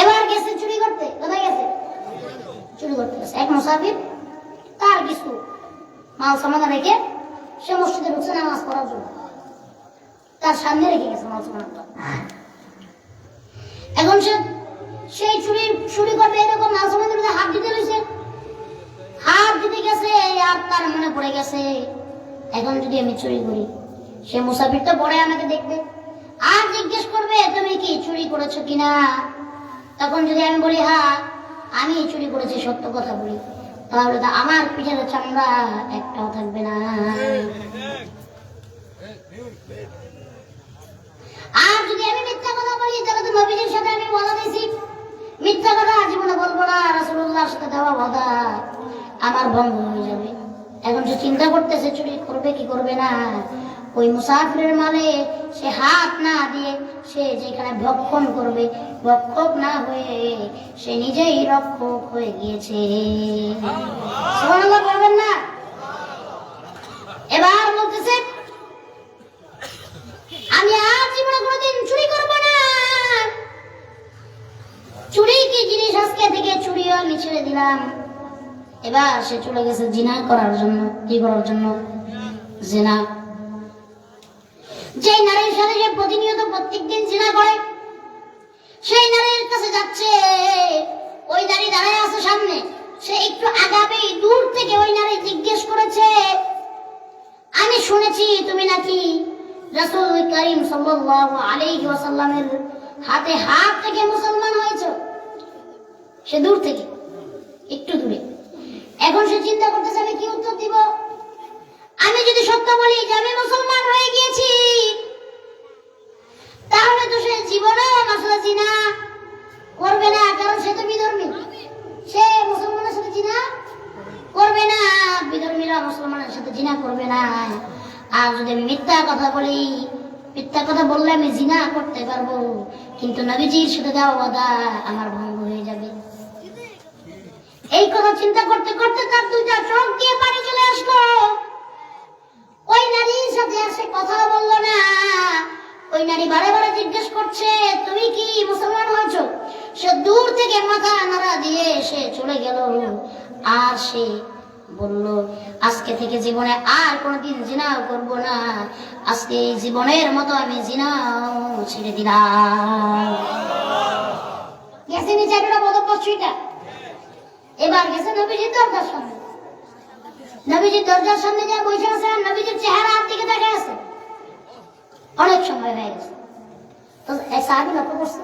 এবার গেছে চুরি করতে। কোথায় গেছে? চুরি করতে গেছে। এক মুসাফির তার কিছু মাল সামান রেখে সে মসজিদে ঢুকছে নামাজ পড়ার জন্য, তার সামনে রেখে গেছে মাল সামানটা। এখন সেই চুরি করবে, এরকম মাল সামানের মধ্যে হাত দিতে হয়েছে, হাত দিতে গেছে আর তার মনে পড়ে গেছে, এখন যদি আমি চুরি করি, সে মুসাফিরটা পরে আমাকে দেখবে, আর জিজ্ঞেস করবে তুমি কি চুরি করেছো কিনা। তখন যদি আমি বলি হ্যাঁ আমি চুরি করেছি, সত্য কথা বলি, তাহলে তো আমার পিঠের চামড়া একটাও থাকবে না। আর যদি আমি মিথ্যা কথা বলি তাহলে তো নবীজির সাথে আমি ওয়াদা দিয়েছি, মিথ্যা কথা জীবনে বলবো না, রাসূলুল্লাহর সাথে দেওয়া ওয়াদা আমার ভঙ্গ হয়ে যাবে। এখন সে চিন্তা করতেছে চুরি করবে কি করবে না। ওই মুসাফিরের মালে সে হাত না দিয়ে সে যেখানে ভক্ষণ করবে, ভক্ষক না হয়ে সে নিজেই রক্ষক হয়ে গিয়েছে। সুবহানাল্লাহ বলবেন না? এবার বলতেছে আমি আর জীবনে কোনোদিন চুরি করব না। চুরি কি জিনিস, আজকে থেকে চুরিও আমি ছেড়ে দিলাম। এবার সে চলে গেছে জিনা করার জন্য। কি করার জন্য? জিনা। যে নারীর সাথে সে প্রতিনিয়ত প্রত্যেকদিন জিনা করে, সেই নারীর কাছে যাচ্ছে, ওই নারী দাঁড়ায় আছে সামনে, সে একটু আগাবেই দূর থেকে ওই নারী জিজ্ঞেস করেছে আমি শুনেছি তুমি নাকি রাসূল করিম সাল্লাল্লাহু আলাইহি ওয়াসাল্লামের হাতে হাত থেকে মুসলমান হয়েছে। সে দূর থেকে, একটু দূরে। এখন সে চিন্তা করতেছে আমি কি উত্তর দিব। আমি যদি সত্য বলি যে আমি মুসলমান হয়ে গিয়েছি, তাহলে তো সে জীবনেও আমার সাথে জিনা করবে না, কারণ সে তো বিধর্মী। সে মুসলমানের সাথে জিনা করবে না, বিধর্মীরা মুসলমানের সাথে জিনা করবে না। আর যদি আমি মিথ্যা কথা বলি, মিথ্যা কথা বললে আমি জিনা করতে পারবো, কিন্তু নবীজির সাথে দেওয়া ওয়াদা আমার ভঙ্গ হয়ে যাবে। এই কথা চিন্তা করতে করতে তার দুইটা চোখ দিয়ে পানি চলে আসলো। ওই নারীর সাথে সে কথা বললো না। ওই নারী বারে বারে জিজ্ঞেস করছে তুমি কি মুসলমান হয়েছো। সে দূর থেকে মাথা নাড়া দিয়ে সে চলে গেল। আর সে বলল আজকে থেকে জীবনে আর কোনোদিন জিনাও করব না, আজকে এই জীবনের মতো আমি জিনাও ছেড়ে দিলাম। গেছে নিচে একটা পদপচ্ছুইটা। এবার গেছে নবীজির দরজার সামনে। নবীজির দরজার সামনে যা বসে আছে আর নবীজির চেহারার দিকে তাকিয়ে আছে। অনেক সময় হয়ে গেছে। তো এক সাহাবী লক্ষ্য করছে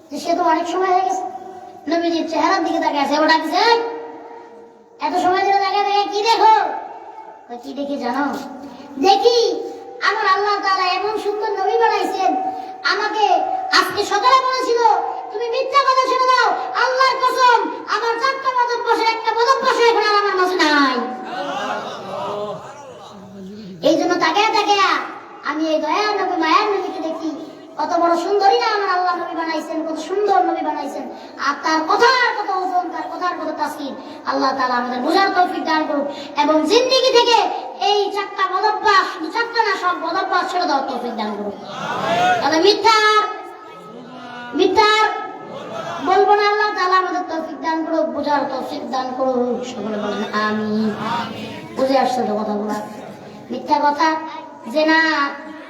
যে সে তো অনেক সময় হয়ে গেছে, নবীজির চেহারার দিকে তাকিয়ে আছে। ওটা ডাকছে এত সময় ধরে তাকিয়ে দেখে কি দেখো। কি দেখি জানো? দেখি আমার আল্লাহ তাআলা এমন সুন্দর নবী বানাইছেন, আমাকে আজকে সকালে বলেছিল তুমি মিথ্যা কথা ছেড়ে দাও। আল্লাহর কসম আমার চারটা পদভ্যাস একটা পদভ্যাস এখন আর আমার মাঝে নাই। এই জন্য তাকিয়ে তাকিয়ে আমি এই দয়ার নবী মায়ার নবীকে দেখি। কত বড় সুন্দরী না আমার আল্লাহ নবী বানাইছেন, কত সুন্দর নবী বানাইছেন। আর তার কথার কত ওজন, তার কথার কত তাসকিন। আল্লাহ তাআলা আমাদের বোঝার তৌফিক দান করুক এবং জিন্দেগি থেকে এই চারটা পদভ্যাস, শুধু চারটা না সব পদভ্যাস ছেড়ে দেওয়ার তৌফিক দান করুক। তাহলে মিথ্যার বলবো না। আল্লাহ তাআলা আমাদের তৌফিক দান করুক, বোঝার তৌফিক দান করুক। সকলে বলেন আমিন। বুঝে আসছে তো কথাগুলো? মিথ্যা কথা, জেনা,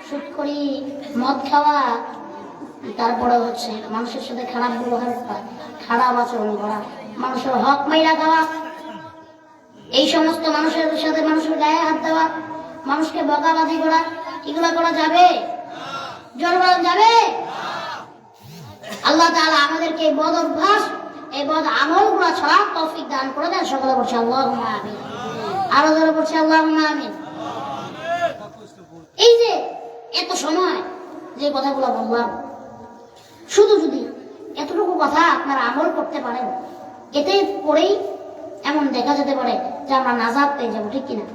সুদখোরি, মদ খাওয়া, তারপরে হচ্ছে মানুষের সাথে খারাপ ব্যবহার করা, খারাপ আচরণ করা, মানুষের হক মাইরা দেওয়া, এই সমস্ত মানুষের সাথে মানুষের গায়ে হাত দেওয়া, মানুষকে বকাবাজি করা, এগুলা করা যাবে? জোরে বলা যাবে? আল্লাহ তাআলা আমাদেরকে এই বদ অভ্যাস, এই বদ আমলগুলো ছড়ার তৌফিক দান করে দেন। সকলে বলছে আল্লাহুম্মা আমিন। আরো জোরে বলছে আল্লাহুম্মা আমিন। এই যে এত সময় যে কথাগুলো বললাম, শুধু যদি এতটুকু কথা আপনারা আমল করতে পারেন, এতে পরেই এমন দেখা যেতে পারে যে আমরা নাজাত পেয়ে যাবো। ঠিক কিনা?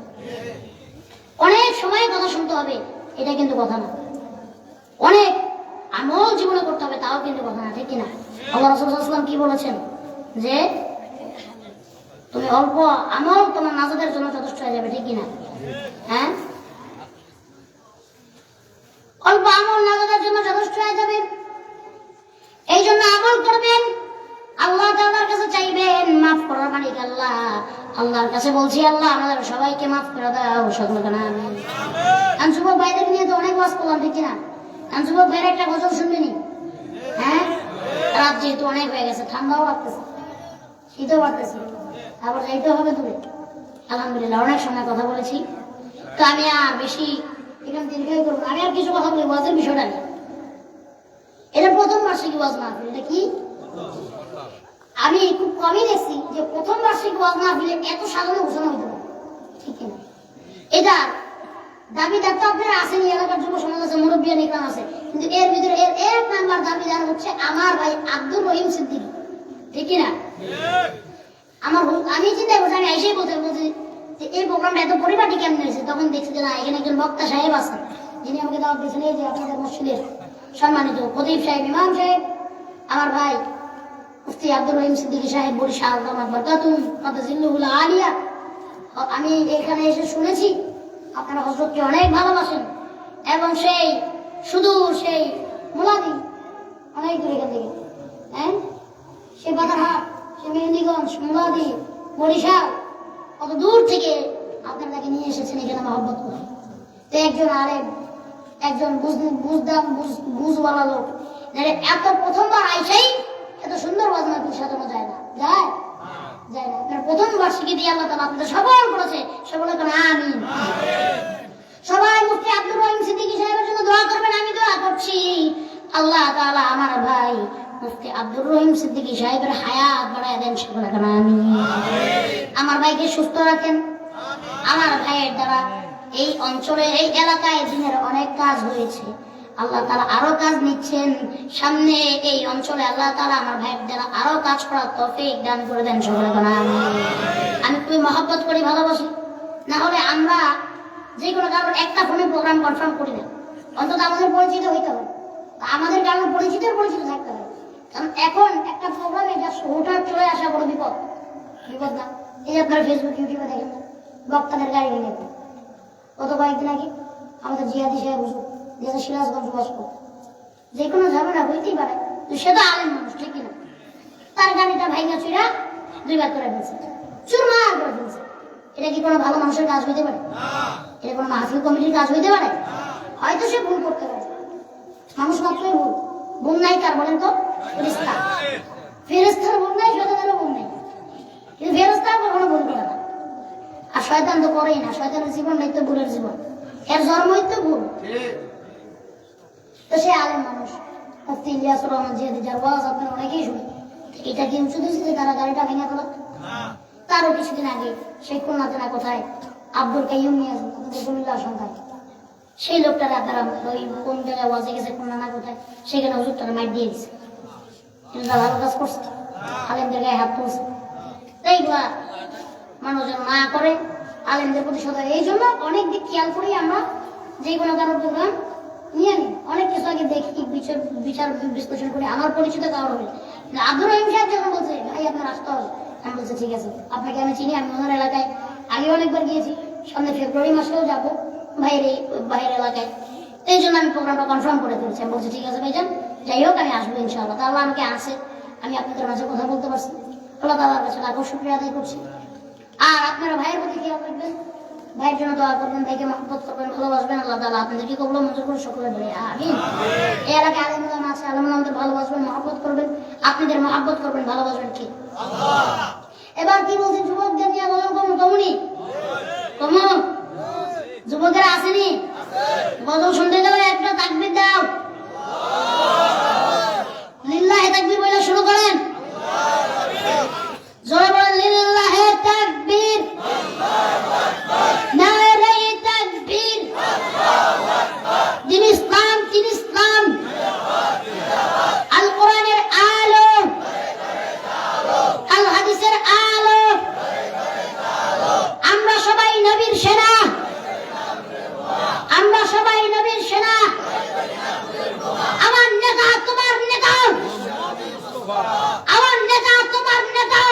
অনেক সময় কথা শুনতে হবে, এটা কিন্তু কথা না। অনেক আমল জীবনে করতে হবে, তাও কিন্তু কথা না। ঠিক কিনা? আল্লাহ রাসূল সাল্লাল্লাহু আলাইহি ওয়াসাল্লাম কি বলেছেন যে তুমি অল্প আমল তোমার নাজাতের জন্য যথেষ্ট হয়ে যাবে। ঠিক কিনা? হ্যাঁ, অল্প আমল নাজাতের জন্য যথেষ্ট হয়ে যাবে। এই জন্য আমল করবেন, আল্লাহ তাআলার কাছে চাইবেন, মাফ করার মালিক আল্লাহ। আল্লাহর কাছে বলছি আল্লাহ আমাদের সবাইকে মাফ করে দাও। সকলে বলেন আমিন। যুবক ভাইদের নিয়ে তো অনেক ওয়াজ করলাম। ঠিক কিনা? যুবক ভাইয়ের একটা গজল শুনবেনি? হ্যাঁ, রাত যেহেতু অনেক হয়ে গেছে, ঠান্ডাও লাগতেছে, শীতও বাড়তেছে, আবার যাইতে হবে দূরে। আলহামদুলিল্লাহ অনেক সময় কথা বলেছি, তো আমি আর বেশি এখানে দীর্ঘায়ু করবো। আমি আর কিছু কথা বলি ওয়াজের বিষয়টা নিয়ে। এটা প্রথম বার্ষিকী ওয়াজ মাহফিল। এটা কি আমি খুব কমই দেখছি যে প্রথম বার্ষিকী ওয়াজ মাহফিলে এত সাজানো ঘোষণা হইতে পারে, ঠিক না? এটা দাবিদার তো আপনার আসেনি, এলাকার যুব সমাজ আছে, মুরব্বিয়ান ইকরাম আছে, কিন্তু এর ভিতরে এর এক নাম্বার দাবিদার হচ্ছে আমার ভাই আব্দুর রহিম সিদ্দিকী, ঠিক না? আমি চিন্তা করছি, আমি এসেই বলছি যে এই প্রোগ্রামটা এত পরিপাটি কেমন হয়েছে। তখন দেখছি যে না, এখানে একজন বক্তা সাহেব আছেন যিনি আমাকে দাওয়াত দিয়েছেন, এই যে আপনাদের মসজিদের সম্মানিত খতিব সাহেব, ইমাম সাহেব, আমার ভাই মুফতি আব্দুর রহিম সিদ্দিকী সাহেব, বরিশাল। আলিয়া, আমি এখানে এসে শুনেছি আপনারা হযরতকে অনেক ভালোবাসেন এবং সেই সুদূর সেই মুলাদি অনেক দূর এখান থেকে, হ্যাঁ, সে বাধারহাট, সে মেহেন্দিগঞ্জ, মুলাদি, বরিশাল, কত দূর থেকে আপনারা তাকে নিয়ে এসেছেন এখানে মহব্বত করে। তো একজন আলেম, একজন বুঝওয়ালা লোক এত প্রথমবার আইসাই এত সুন্দর ওয়াজ মাহফিল সাজানো যায় না, যায় যায় না। আপনার প্রথম বার্ষিকী দিয়ে আল্লাহ তাআলা আপনাদের সফল করেছে, সকলে বলেন আমিন। সবাই মুফতি আব্দুর রহিম সিদ্দিকী সাহেবের জন্য দোয়া করবেন, আমি দোয়া করছি আল্লাহ তাআলা আমার ভাই মুফতি আব্দুর রহিম সিদ্দিকী সাহেবের হায়াত বাড়ায় দেন, সকলে বলেন আমিন। আমার ভাইকে সুস্থ রাখেন। আমার ভাইয়ের দ্বারা এই অঞ্চলে, এই এলাকায় দিনের অনেক কাজ হয়েছে, আল্লাহ তাআলা আরো কাজ নিচ্ছেন সামনে এই অঞ্চলে। আল্লাহ তাআলা আমার ভাইয়ের দ্বারা আরো কাজ করার তৌফিক দান করে দেন, সকলে বলেন আমিন। আমি খুবই মহব্বত করি, ভালোবাসি, না হলে আমরা যে কোনো কারোর একটা ফোনে প্রোগ্রাম কনফার্ম করি না, অন্তত আমাদের পরিচিত হইতে হবে, আমাদের কারণ পরিচিত থাকতে হবে। কারণ এখন একটা প্রোগ্রামে যা হুটহাট চলে আসা বড় বিপদ, বিপদ না? এই আপনারা ফেসবুক, ইউটিউবে দেখেন না বক্তাদের গাড়ি ভেঙে গত কয়েকদিন আগে আমাদের জিয়াদি সাহেব হুজুর, যেটা সিরাজগঞ্জ বস্ক, যে কোনো ঝামেলা হইতেই পারে, সে তো আলেম মানুষ, ঠিক না? তার গাড়িটা ভাইঙ্গা চুরা দুইবার করে ফেলছে, চুরমার করে ফেলছে। এটা কি কোনো ভালো মানুষের কাজ হইতে পারে? এটা কোনো মাহফিল কমিটির কাজ হইতে পারে? হয়তো সে ভুল করতে পারে, মানুষ মাত্রই ভুল। ভুল নাই কার বলেন তো? ফেরেশতা। ফেরেশতার ভুল নাই, শয়তানেরও ভুল নাই, কিন্তু ফেরেশতা কখনো ভুল করে না। আর শয়তান তো করেই না, শয়তানের জীবনটাই তো ভুলের জীবন, এর জন্মই তো ভুল। তো সে আলেম মানুষ, মুফতি ইলিয়াসুর রহমান জিয়াদি, যার ওয়াজ আপনারা অনেকেই শুনে। এটা কি উঁচু দিয়েছে যে তারা গাড়িটা ভেঙে ফেলা? তারও কিছুদিন আগে সেই খুলনাতে না কোথায় আব্দুল কাইয়ুম নিয়ে আসেন, আপনাদের কুমিল্লার সন্তান, সেই লোকটারে আপনারা ওই কোন জায়গায় ওয়াজে গেছে, খুলনা না কোথায়, সেখানে হুজুরটারে মাইর দিয়ে দিচ্ছে। এটা ভালো কাজ করছে, আলেমদের গায়ে হাত তুলছে। এইগুলা মানুষ যেন না করে, আলেমদের প্রতি সদয়। এই জন্য অনেক দিক খেয়াল করি আমরা, যে কোনো কারোর প্রোগ্রাম নিয়ে নিই, অনেক কিছু আগে দেখি, বিচার বিশ্লেষণ করি। আমার পরিচিত কারো হলে আব্দুর রহিম সাহেব যখন বলছে ভাই আপনার আসতে হবে, আমি বলছি ঠিক আছে, আপনাকে আমি চিনি, আমি ওনার এলাকায় আগে অনেকবার গিয়েছি, সামনে ফেব্রুয়ারি মাসেও যাবো বাইরের এলাকায়। এই জন্য আমি প্রোগ্রামটা কনফার্ম করে ফেলছি। আমি বলছি ঠিক আছে ভাইজান, যাই হোক আমি আসবো ইনশাআল্লাহ। তা আল্লাহ আমাকে আসে, আমি আপনাদের মাঝে কথা বলতে পারছি, আল্লাহ তাআলার কাছে লাখো শুকরিয়া আদায় করছি। আর আপনারা ভাইয়ের প্রতি খেয়াল রাখবেন, ভাইয়ের জন্য দোয়া করবেন, ভাইকে মহব্বত করবেন, ভালোবাসবেন। আল্লাহ তাআলা আপনাদেরকে কবুল মঞ্জুর করে সকলে বলে আমিন। এই এলাকায় আলেম ওলামা আছে, আলেম ওলামাদের ভালোবাসবেন, মহব্বত করবেন, আপনাদের মহব্বত করবেন, ভালোবাসবেন। কি এবার কি বলছেন? যুবকদের নিয়ে বলেন কমুনি কমু, যুবকেরা আসেনি? গজল শুনতে গেলে একটা তাকবীর দাও, লিল্লাহি তাকবীর বলে শুরু করেন, জোরে বলেন লিল্লাহি তাকবীর, নারে তাকবীর। দিন ইসলাম, দিন ইসলাম, আল কোরআনের আলো, আল হাদিসের আলো। আমরা সবাই নবীর সেনা, আমরা সবাই নবীর সেনা। আমার নেতা তোমার নেতা, আমার নেতা তোমার নেতা।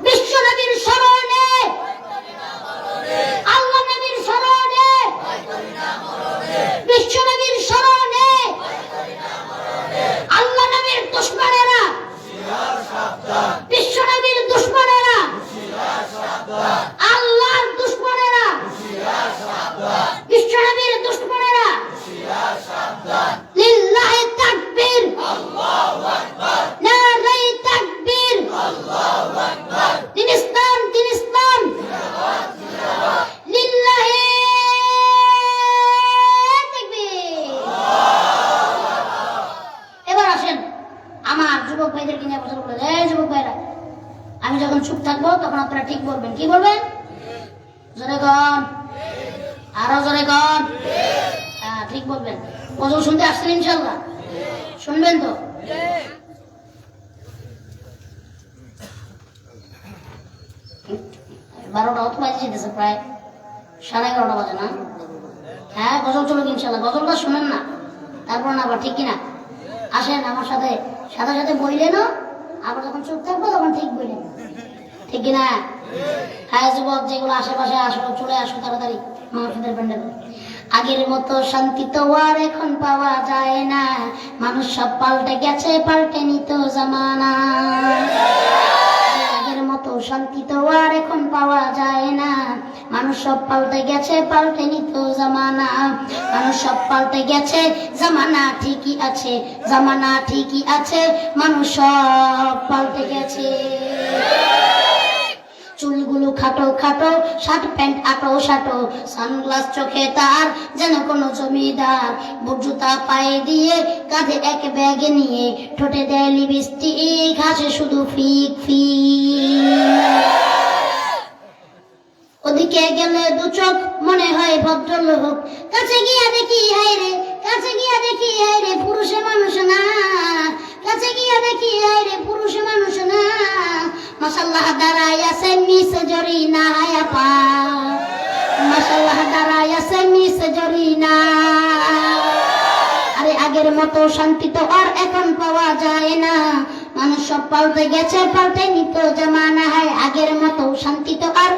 বিশ্ব নবীর স্মরণে, আল্লাহ নবীর স্মরণে, বিশ্ব নবীর স্মরণে, আল্লাহ নবীর দুশমনেরা, বিশ্ব নবীর দুশমনেরা, আল্লাহর দুশমনেরা, বিশ্ব নবীর দুশমনেরা। লিল্লাহি তাকবীর, আল্লাহু আকবার। যুবক ভাইদেরকে নিয়ে বছর বলে, এই যুবক ভাইরা, আমি যখন চুপ থাকবো তখন আপনারা ঠিক বলবেন। কি বলবেন? জোরে কন, আরো জোরে কন। হ্যাঁ, ঠিক বলবেন। গজল শুনতে আসছেন ইনশাল্লাহ? শুনবেন তো? বারোটা অত বাজে যেতেছে, প্রায় 11:30 বাজে না? হ্যাঁ, গজল চলুক ইনশাল্লাহ। গজলটা শুনেন না, তারপর না আবার, ঠিক কিনা? আসেন আমার সাথে, সাথে সাথে বইলেনও, আবার যখন চুপ থাকবো তখন ঠিক বইলেন, ঠিক কিনা? হ্যাঁ যুবক, যেগুলো আশেপাশে আসো, চলে আসো তাড়াতাড়ি মাহফিলের প্যান্ডেলে। আগের মতো শান্তি তো আর এখন পাওয়া যায় না, মানুষ সব পাল্টে গেছে, পাল্টে নিত জামানা। আগের মতো শান্তি তো আর এখন পাওয়া যায় না, মানুষ সব পাল্টে গেছে, পাল্টে নিত জামানা। মানুষ সব পাল্টে গেছে, জামানা ঠিকই আছে, জামানা ঠিকই আছে, মানুষ সব পাল্টে গেছে। চুলগুলো খাটো খাটো, শার্ট প্যান্ট আটো সাটো, সানগ্লাস চোখে তার যেন কোনো জমিদার, বুট জুতা পায়ে দিয়ে, কাঁধে এক ব্যাগ নিয়ে, ঠোঁটে দেয় লিপস্টিক, হাসে শুধু ফিক ফিক। ওদিকে গেলে দু চোখ মনে হয় ভদ্রলোক, কাছে গিয়া দেখি হায় রে, কাছে গিয়া দেখি হায় রে, পুরুষে মানুষ না, কাছে গিয়া দেখি হায় রে, পুরুষে মানুষ না। মাশাআল্লাহ দাঁড়ায় আছে মিস জরিনা, আপা মাশাআল্লাহ দাঁড়ায় আছে মিস জরিনা। আরে আগের মতো শান্তি তো আর এখন পাওয়া যায় না, মানুষ সব পাল্টে গেছে, পাল্টে নিত জামানা। হয় আগের মতো শান্তি তো আর,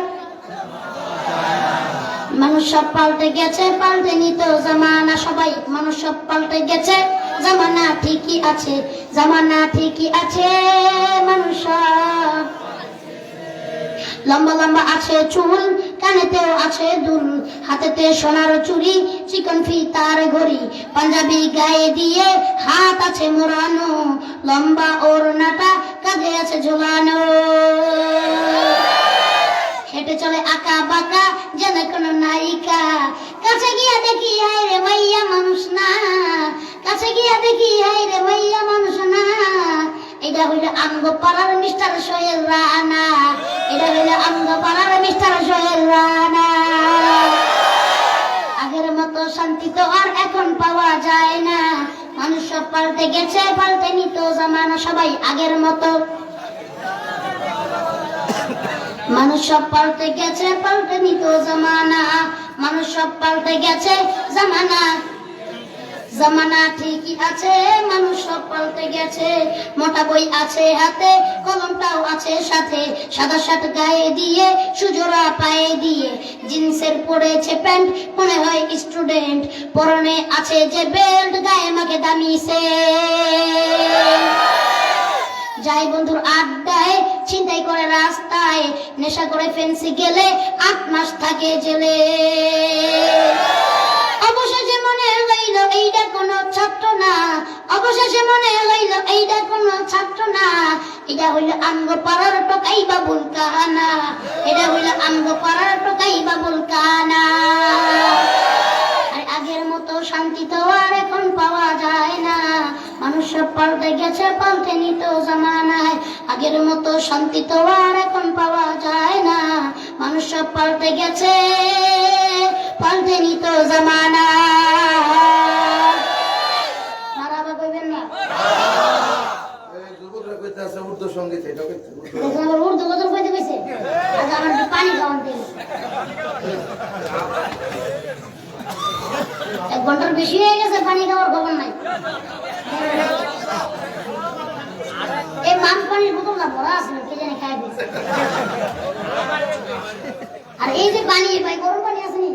মানুষ সব পাল্টে গেছে, পাল্টে নিত জামানা। সবাই মানুষ সব পাল্টে গেছে, জামানা ঠিকই আছে, জামানা ঠিকই আছে, মানুষ সব। লম্বা লম্বা আছে চুল, কানেতেও আছে দুল, হাতেতে সোনার চুড়ি, চিকন ফিতার ঘড়ি, পাঞ্জাবি গায়ে দিয়ে হাত আছে মোড়ানো, লম্বা ওড়নাটা কাঁধে আছে ঝোলানো। হেঁটে চলে আঁকা বাঁকা যেন কোনো নায়িকা, কাছে গিয়া দেখি হায় রে মাইয়া মানুষ না, কাছে গিয়া দেখি হায় রে মাইয়া মানুষ না। এটা হইল আমগো পাড়ার মিস্টার সোহেল রানা, এটা হইল আমগো পাড়ার মিস্টার সোহেল রানা। আগের মতো শান্তি তো আর এখন পাওয়া যায় না, মানুষ সব পাল্টে গেছে, পাল্টে নিত জামানা। সবাই আগের মতো, মানুষ সব পাল্টে গেছে, পাল্টে নিত জামানা। মানুষ সব পাল্টে গেছে, জামানা, জামানা ঠিকই আছে, মানুষ সব পাল্টে গেছে। মোটা বই আছে হাতে, কলমটাও আছে সাথে, সাদা শার্ট গায়ে দিয়ে, সুজোড়া পায়ে দিয়ে, জিন্সের পরেছে প্যান্ট, মনে হয় স্টুডেন্ট, পরনে আছে যে বেল্ট, গায়ে মাকে দামি সে। যাই বন্ধুর আড্ডায়, ছিনতাই করে রাস্তায়, নেশা করে ফেন্সি গেলে 8 মাস থাকে জেলে। অবশেষে মনে হইল এইটা কোনো ছাত্র না, অবশেষে মনে হইল এইটা কোনো ছাত্র না, এটা হইল আমগো পাড়ার টোকাই বাবুল কানা, এটা হইল আমগো পাড়ার টোকাই বাবুল কানা। আগের মতো শান্তি তো আর এখন পাওয়া যায় না, মানুষ সব পাল্টে গেছে, পাল্টে নিত জামানায়। আগের মতো শান্তি তো আর এখন পাওয়া যায় না, মানুষ সব পাল্টে গেছে, পাল্টে নিত জামানা। মারাবা কইবেন না? যুবকরা কইতে আছে উর্দু সঙ্গীত, এটা কইতে উর্দু গজল কইতে কইছে। আচ্ছা, আমার একটু পানি খাওয়ান দিন। 1 ঘন্টার বেশি হয়ে গেছে, পানি খাওয়ার খবর নাই। এই মাছ পানির বোতল না ভরা আছে, কে জানে খাই দিচ্ছে। আর এই যে পানি, ভাই গরম পানি আছে নি,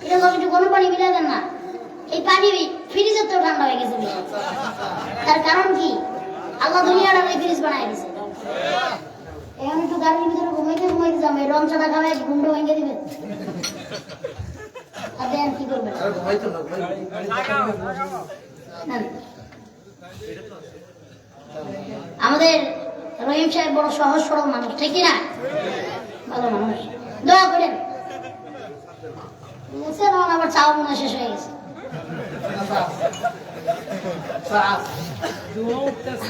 এটা লোক একটু গরম পানি মিলাই দেন না। এই পানি ফ্রিজের তো ঠান্ডা হয়ে গেছে বেশি। তার কারণ কি? আল্লাহ দুনিয়াটা ফ্রিজ বানায় দিছে। এখন একটু গাড়ির ভিতরে ঘুমাইতে ঘুমাইতে যাবে, রং চাটা খাবে, ঘুমটা ভেঙে দিবে। আর দেন কি করবেন? আমাদের রহিম সাহেব বড় সহজ সরল মানুষ, ঠিক না? ভালো মানুষ, দোয়া করেন। আবার চাওয়া মনে শেষ হয়ে গেছে।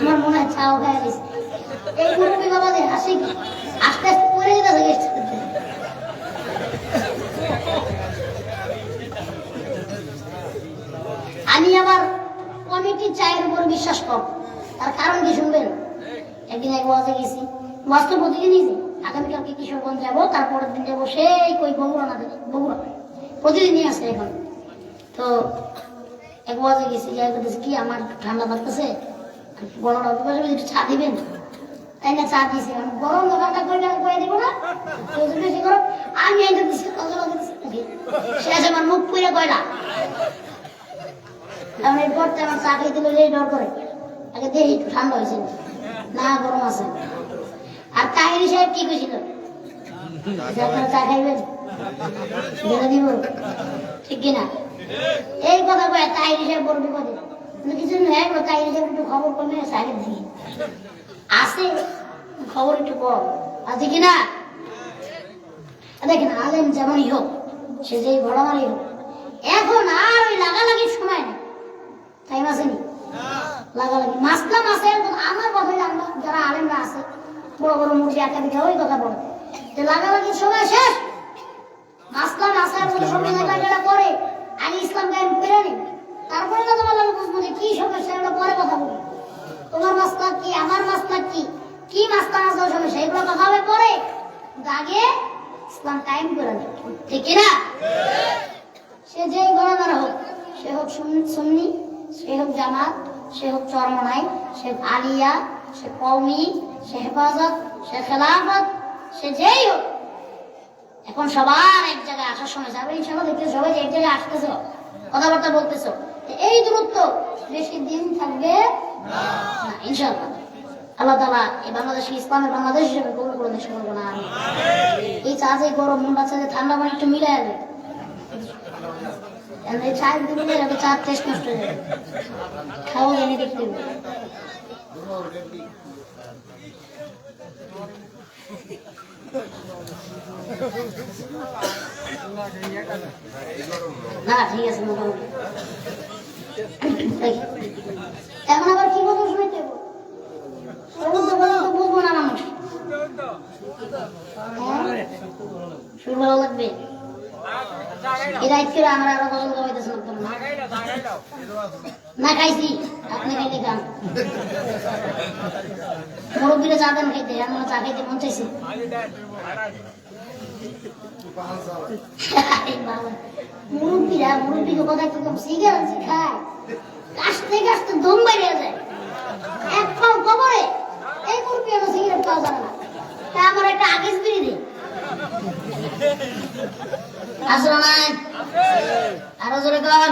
আমার মনে হয় চাও খায় গেছে এই মুরব্বী বাবাদের হাসি কি আস্তে আস্তে পড়ে যেতে থাকে আমি আবার কমিটি চায়ের উপর বিশ্বাস কর তার কারণ কি শুনবেন একদিন এক ওয়াজে গেছি ওয়াজ তো প্রতিদিনই যে আগামীকালকে কিশোরগঞ্জ যাবো তারপরের দিন যাবো সেই কই বগুড়া না বগুড়া প্রতিদিনই আছে এখন তো এক ওয়াজে গেছি যাই বলতেছি কি আমার ঠান্ডা লাগতেছে গলাটা একটু চা দিবেন তাই না চা দিয়েছি গরম দোকানটা করে দিব না বেশি গরম আমি এটা দিচ্ছি সে আছে আমার মুখ পুড়ে কয়লা কারণ এই পরতে আমার চা খেতে গেলে ডর করে আগে দেখি একটু ঠান্ডা হয়েছে না গরম আছে আর তাহিরি সাহেব কি কইছিল আপনারা চা খাইবেন বলে দিব ঠিক কিনা এই কথা কয়ে তাহিরি সাহেব বলবি কথা কিছু হ্যাঁ তাহিরি সাহেব একটু খবর করলে সাহেব দিই আছে খবর একটু কম আছে কিনা দেখেন আলেম যেমনই হোক সে যেই বড়মারই হোক এখন আর ওই লাগালাগির সময় নেই টাইম আসেনি লাগালাগি মাসলা মাসে আমার কথা আমরা যারা আলেমরা আছে বড় বড় মুরগি একাধিকা ওই কথা বলে যে লাগালাগির সময় শেষ মাসলা মাসের মধ্যে সময় করে আগে ইসলাম কায়েম করে নি তারপরে না তোমার লাগে বুঝবো যে কি সমস্যা এগুলো পরে কথা বলি তোমার মাসলা কি আমার মাসলা কি মাসলা মাসলার সমস্যা এগুলো কথা হবে পরে আগে ইসলাম কায়েম করে নি ঠিক না সে যেই গণনা হোক সে হোক সুন্নি সে হোক জামাত সে হোক চরমনাই সে আলিয়া সে কওমি সে হেফাজত সে খেলাফত সে যেই হোক এখন সবার এক জায়গায় আসার সময় যাবে ইনশাআল্লাহ দেখতে সবাই এক জায়গায় আসতেছ কথাবার্তা বলতেছ এই দূরত্ব বেশি দিন থাকবে না ইনশাআল্লাহ আল্লাহ তাআলা এই বাংলাদেশকে ইসলামের বাংলাদেশ হিসেবে কবুল করে দেশ করবো না এই চা যে গরম মন বাচ্চা যে ঠান্ডা পানি একটু মিলে যাবে এই চায়ের দিলে যাবে চার টেস্ট নষ্ট হয়ে যাবে খাওয়া এনে দেখতে হবে না ঠিক আছে মোটামুটি এখন আবার কি কথা শুনতে বুঝবো না মানুষ শুরু ভালো লাগবে এই রাইট করে আমরা আরো পছন্দ হইতেছে না খাইছি আপনি খাইতে খান মুরব্বীরা চা দেন খাইতে এমন চা খাইতে মন চাইছে মুরব্বীকে কথা একটু কম সিগারেট খায় কাশতে কাশতে দম বাইরে যায় এক পাও কবরে এই মুরব্বী এত সিগারেট খাওয়া যাবে না তা আমার একটা আগেজ বিড়ি দে আসলো নাই আরো জোরে কন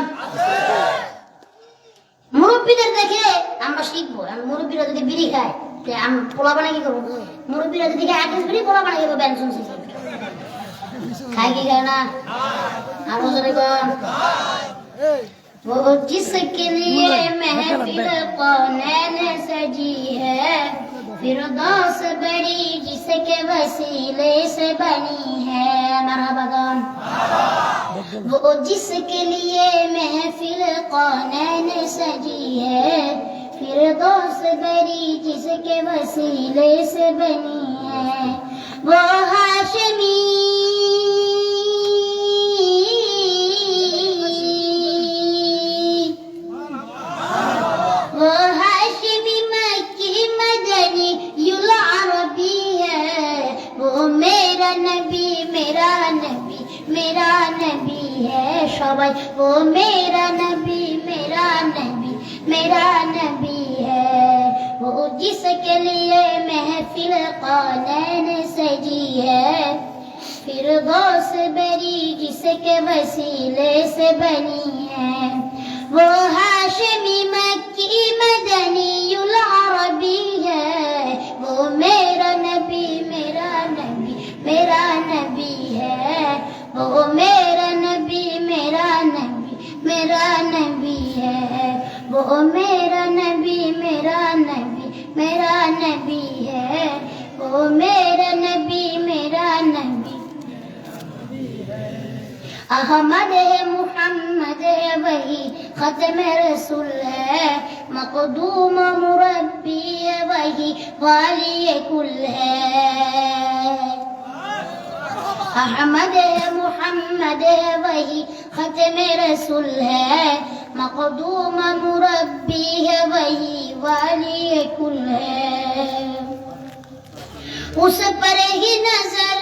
মুরব্বীদের দেখে আমরা শিখবো মুরব্বীরা যদি বিড়ি খায় পোলা বানাই কি করবো মুরব্বীরা যদি আগেজ বিড়ি পোলা বানাই দেবো ব্যঞ্জন খায় কি খায় না আরো জোরে কন वो जिसके लिए महफिल कौनैन सजी है फिरदौस बड़ी जिसके वसीले से बनी है मरहबा कौन वो जिसके लिए महफिल कौनैन सजी है फिरदौस बड़ी जिसके वसीले से बनी है वो हाशमी मेरा नबी है सबाई वो मेरा नबी मेरा नबी है वो जिसके लिए महफिल कौनैन सजी है फिरदौस बरी जिसके वसीले से बनी है वो हाशमी मक्की मदनी उल अरबी है वो मेरा नबी है वो मेरा नबी है वो मेरा नबी है वो मेरा नबी अहमद है मुहम्मद है वही खत्म रसूल है मखदूम मुरब्बी है वही वाली कुल है अहमद है मुहम्मद है वही खत्म रसूल है मखदूम मुरब्बी है वही वाली कुल है उस पर ही नजर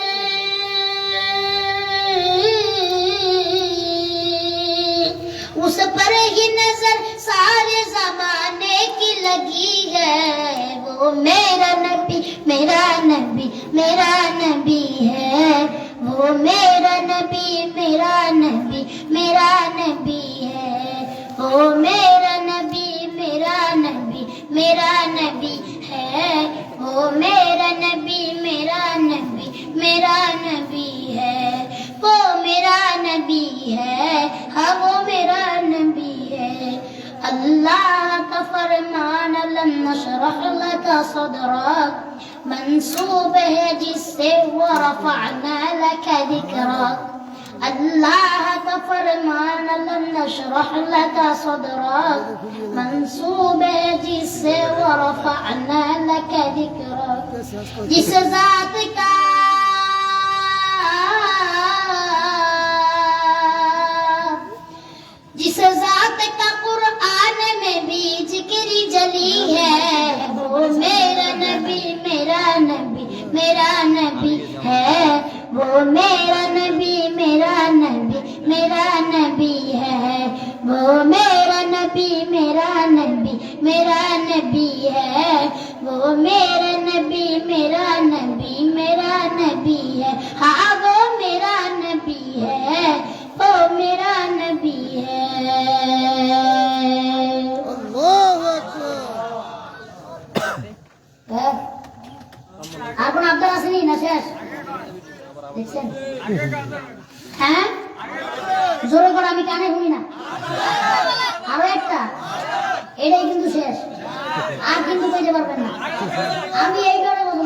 उस पर ही नजर सारे जमाने की लगी है वो मेरा नबी मेरा नबी मेरा नबी है वो मेरा नबी मेरा नबी मेरा नबी है वो मेरा नबी मेरा नबी मेरा नबी है वो मेरा नबी मेरा नबी मेरा नबी है वो मेरा नबी है हाँ वो मेरा नबी है अल्लाह का फरमान लम नशरह लका सदरक मंसूब है जिससे वो रफअना लका ज़िक्रक अल्लाह का फरमान लम नशरह लका सदरक मंसूब है जिससे वो रफअना लका ज़िक्रक जिस ज़ात का जिस ज़ात का कुरान में भी जिक्र जली है वो मेरा नबी मेरा नबी मेरा नबी है वो मेरा नबी मेरा नबी मेरा नबी है वो मेरा नबी मेरा नबी मेरा नबी है वो मेरा नबी मेरा नबी मेरा नबी है हाँ वो मेरा नबी है वो मेरा नबी है এখন আপনার আসেনি না শেষ দেখছেন হ্যাঁ জোরে করে আমি কানে শুনি না আরো একটা এটাই কিন্তু শেষ আর কিন্তু কইতে পারবেন না আমি এইবারে বলবো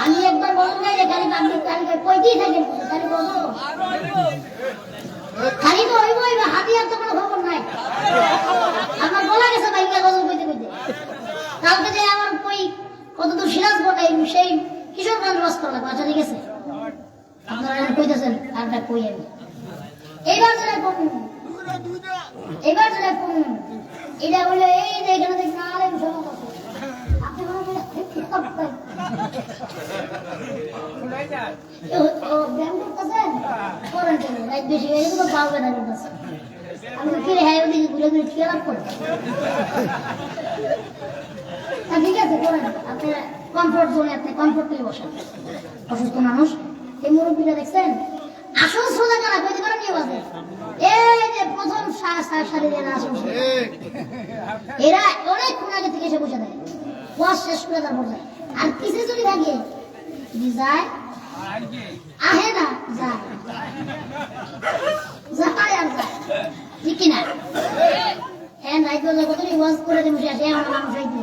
আমি একবার বলবো না যে খালি পাবলিক তালিকা কইতেই থাকেন খালি বলবো খালি তো হইব হইব হাতিয়ার তো কোনো খবর নাই আমার বলা গেছে ভাইকে গজল কইতে কইতে কালকে যে আমার কই কতদূর সিরাজ বটে সেই কিশোরগঞ্জ বাস করলাম আচ্ছা ঠিক আছে আপনারা কইতেছেন আরটা কই আমি এইবার যেটা কমুন এবার যেটা কমুন এটা হলো এই যে এখানে দেখুন আলেম সমাজ আছে আপনি মনে করেন ব্যায়াম করতেছেন করেন কেন রাত বেশি হয়ে গেলে তো পাওয়া না করতেছেন আমি তো ফিরে হ্যাঁ ওদিকে ঘুরে ঘুরে খেয়াল করতে ঠিক আছে করেন আপনি কমফোর্ট জোনে আপনি কমফোর্টলি বসেন অসুস্থ মানুষ এই মুরব্বীরা দেখছেন আসল সোজা কারা কইতে পারেন কি বাজে এই যে প্রথম সারি এরা আসল এরা অনেক কোন আগে থেকে এসে বসে থাকে ওয়াজ শেষ করে তারপর যায় আর পিছে যদি থাকে যায় আহে না যায় যায় আর যায় ঠিক কিনা হ্যাঁ রাইত কতদিন ওয়াজ করে দিয়ে বসে আসে আমার মানুষ রাইতে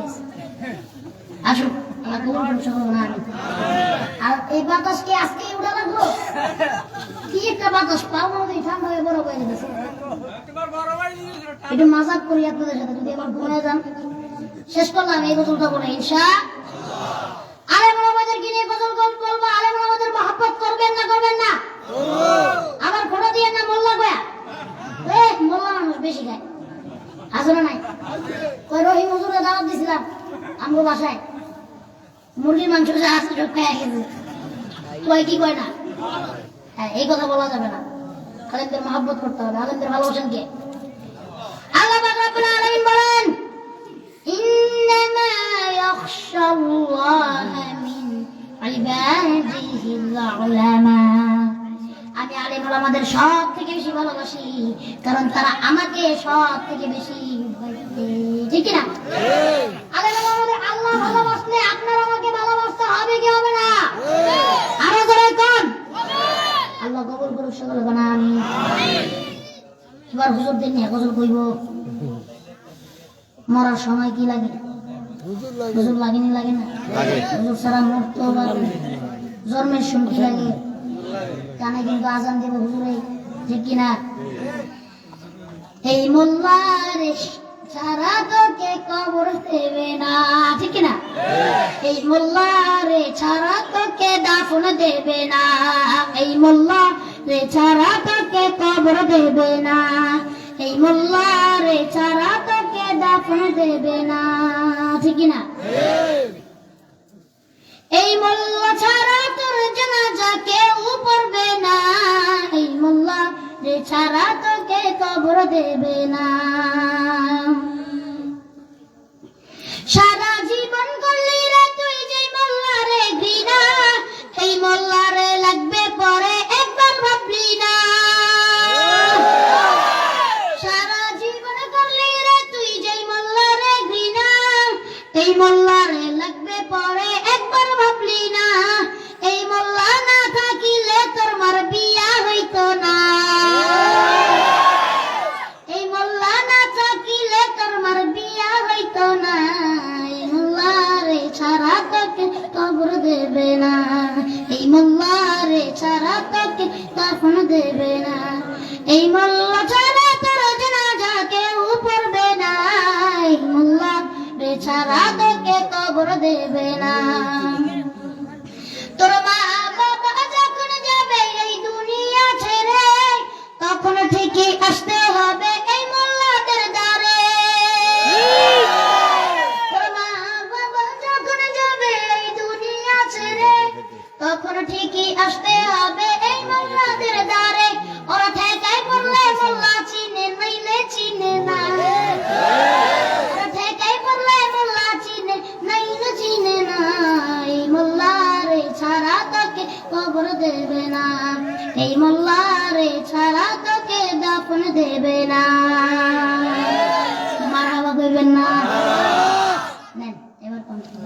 আসুন আমার কবুল সম্ভাবনা আমি আর এই বাতাস কি আজকে উড়া লাগলো কি একটা বাতাস পাও না ঠান্ডা হয়ে বড় হয়ে গেছে একটু মাজাক করি আপনাদের সাথে যদি আবার ঘুমিয়ে যান শেষ করলাম এই গজলটা বলে ইনশাআল্লাহ আলেম ওলামাদেরকে নিয়ে গজল বলবো আলেম ওলামাদের মহব্বত করবেন না আবার ফটো দিয়ে না মোল্লা গয়া মোল্লা মানুষ বেশি খায় আসলে নাই কই রহিম হুজুরে দাওয়াত দিছিলাম আমগো বাসায় মুরগির মাংস যা আছে সব খেয়ে গেছে কই কি কয় না হ্যাঁ এই কথা বলা যাবে না আলেমদের মহব্বত করতে হবে আলেমদের ভালোবাসেন কে আল্লাহ পাক রব্বুল আলামিন বলেন ইন্নামা ইয়াখশাল্লাহ মিন ইবাদিহিল উলামা আমি আলেম ওলামাদের সব থেকে বেশি ভালোবাসি কারণ তারা আমাকে সব থেকে বেশি ঠিক কি না আলেম ওলামাদের আল্লাহ ভালোবাসলে আপনার আমাকে ভালোবাসতে হবে কি হবে না আরো জোরে কোন আল্লাহ কবুল করুক সকলে বলেন আমিন এবার হুজুরদের নিয়ে গজল কইব মরার সময় কি লাগে হুজুর লাগেনি লাগে না হুজুর ছাড়া মরতেও লাগে জন্মের সময় কি লাগে কানে কিন্তু আজান দেব হুজুরে ঠিক কিনা? এই মোল্লারে ছাড়া তোকে কবর দেবে না, ঠিক কিনা? এই মোল্লারে ছাড়া তোকে দাফন দেবে না, এই মোল্লারে ছাড়া তোকে কবর দেবে না, এই মোল্লারে ছাড়া তোকে দাফন দেবে না, ঠিক কিনা? এই মোল্লা ছাড়া তোর জানাজা কেউ পড়বে না, এই মোল্লা রে ছাড়া তোকে কবর দেবে না। সারা জীবন করলি রে তুই যে মোল্লা রে ঘৃণা, এই মোল্লা রে লাগবে পরে একবার ভাবলি না। সারা জীবন করলি রে তুই যে মোল্লা রে ঘৃণা, এই মোল্লা রে লাগবে পরে একবার ভাবলি না। এই মোল্লা না থাকিলে তোর মার বিয়া হইতো না, এই মোল্লা না থাকিলে তোর মার বিয়া হইতো না, এই মোল্লা রে ছাড়া তোকে কবর দেবে না, এই মোল্লা রে ছাড়া তোকে দাফন দেবে না, এই মোল্লা ছাড়া তোর জানাজা কেউ পড়বে না, এই মোল্লা রে ছাড়া তোকে কবর দেবে না। তোর মা বাবা যখন যাবে এই দুনিয়া ছেড়ে, তখন ঠিকই আসতে হবে এই মোল্লাদের দ্বারে। তোর মা বাবা যখন যাবে এই দুনিয়া ছেড়ে, তখন ঠিকই আসতে হবে এই মোল্লাদের দ্বারে। ওরা ঠেকায় পড়লে মোল্লা চিনে, নাইলে চিনে না, ওরা ঠেকায় পড়লে মোল্লা চিনে, নাইলে চিনে না, এই মোল্লা রে ছাড়া তোকে কবর দেবে না, এই মোল্লা রে ছাড়া তোকে দাফন দেবে না। মারহাবা কইবেন না? নেন এবার কন্ট্রোল।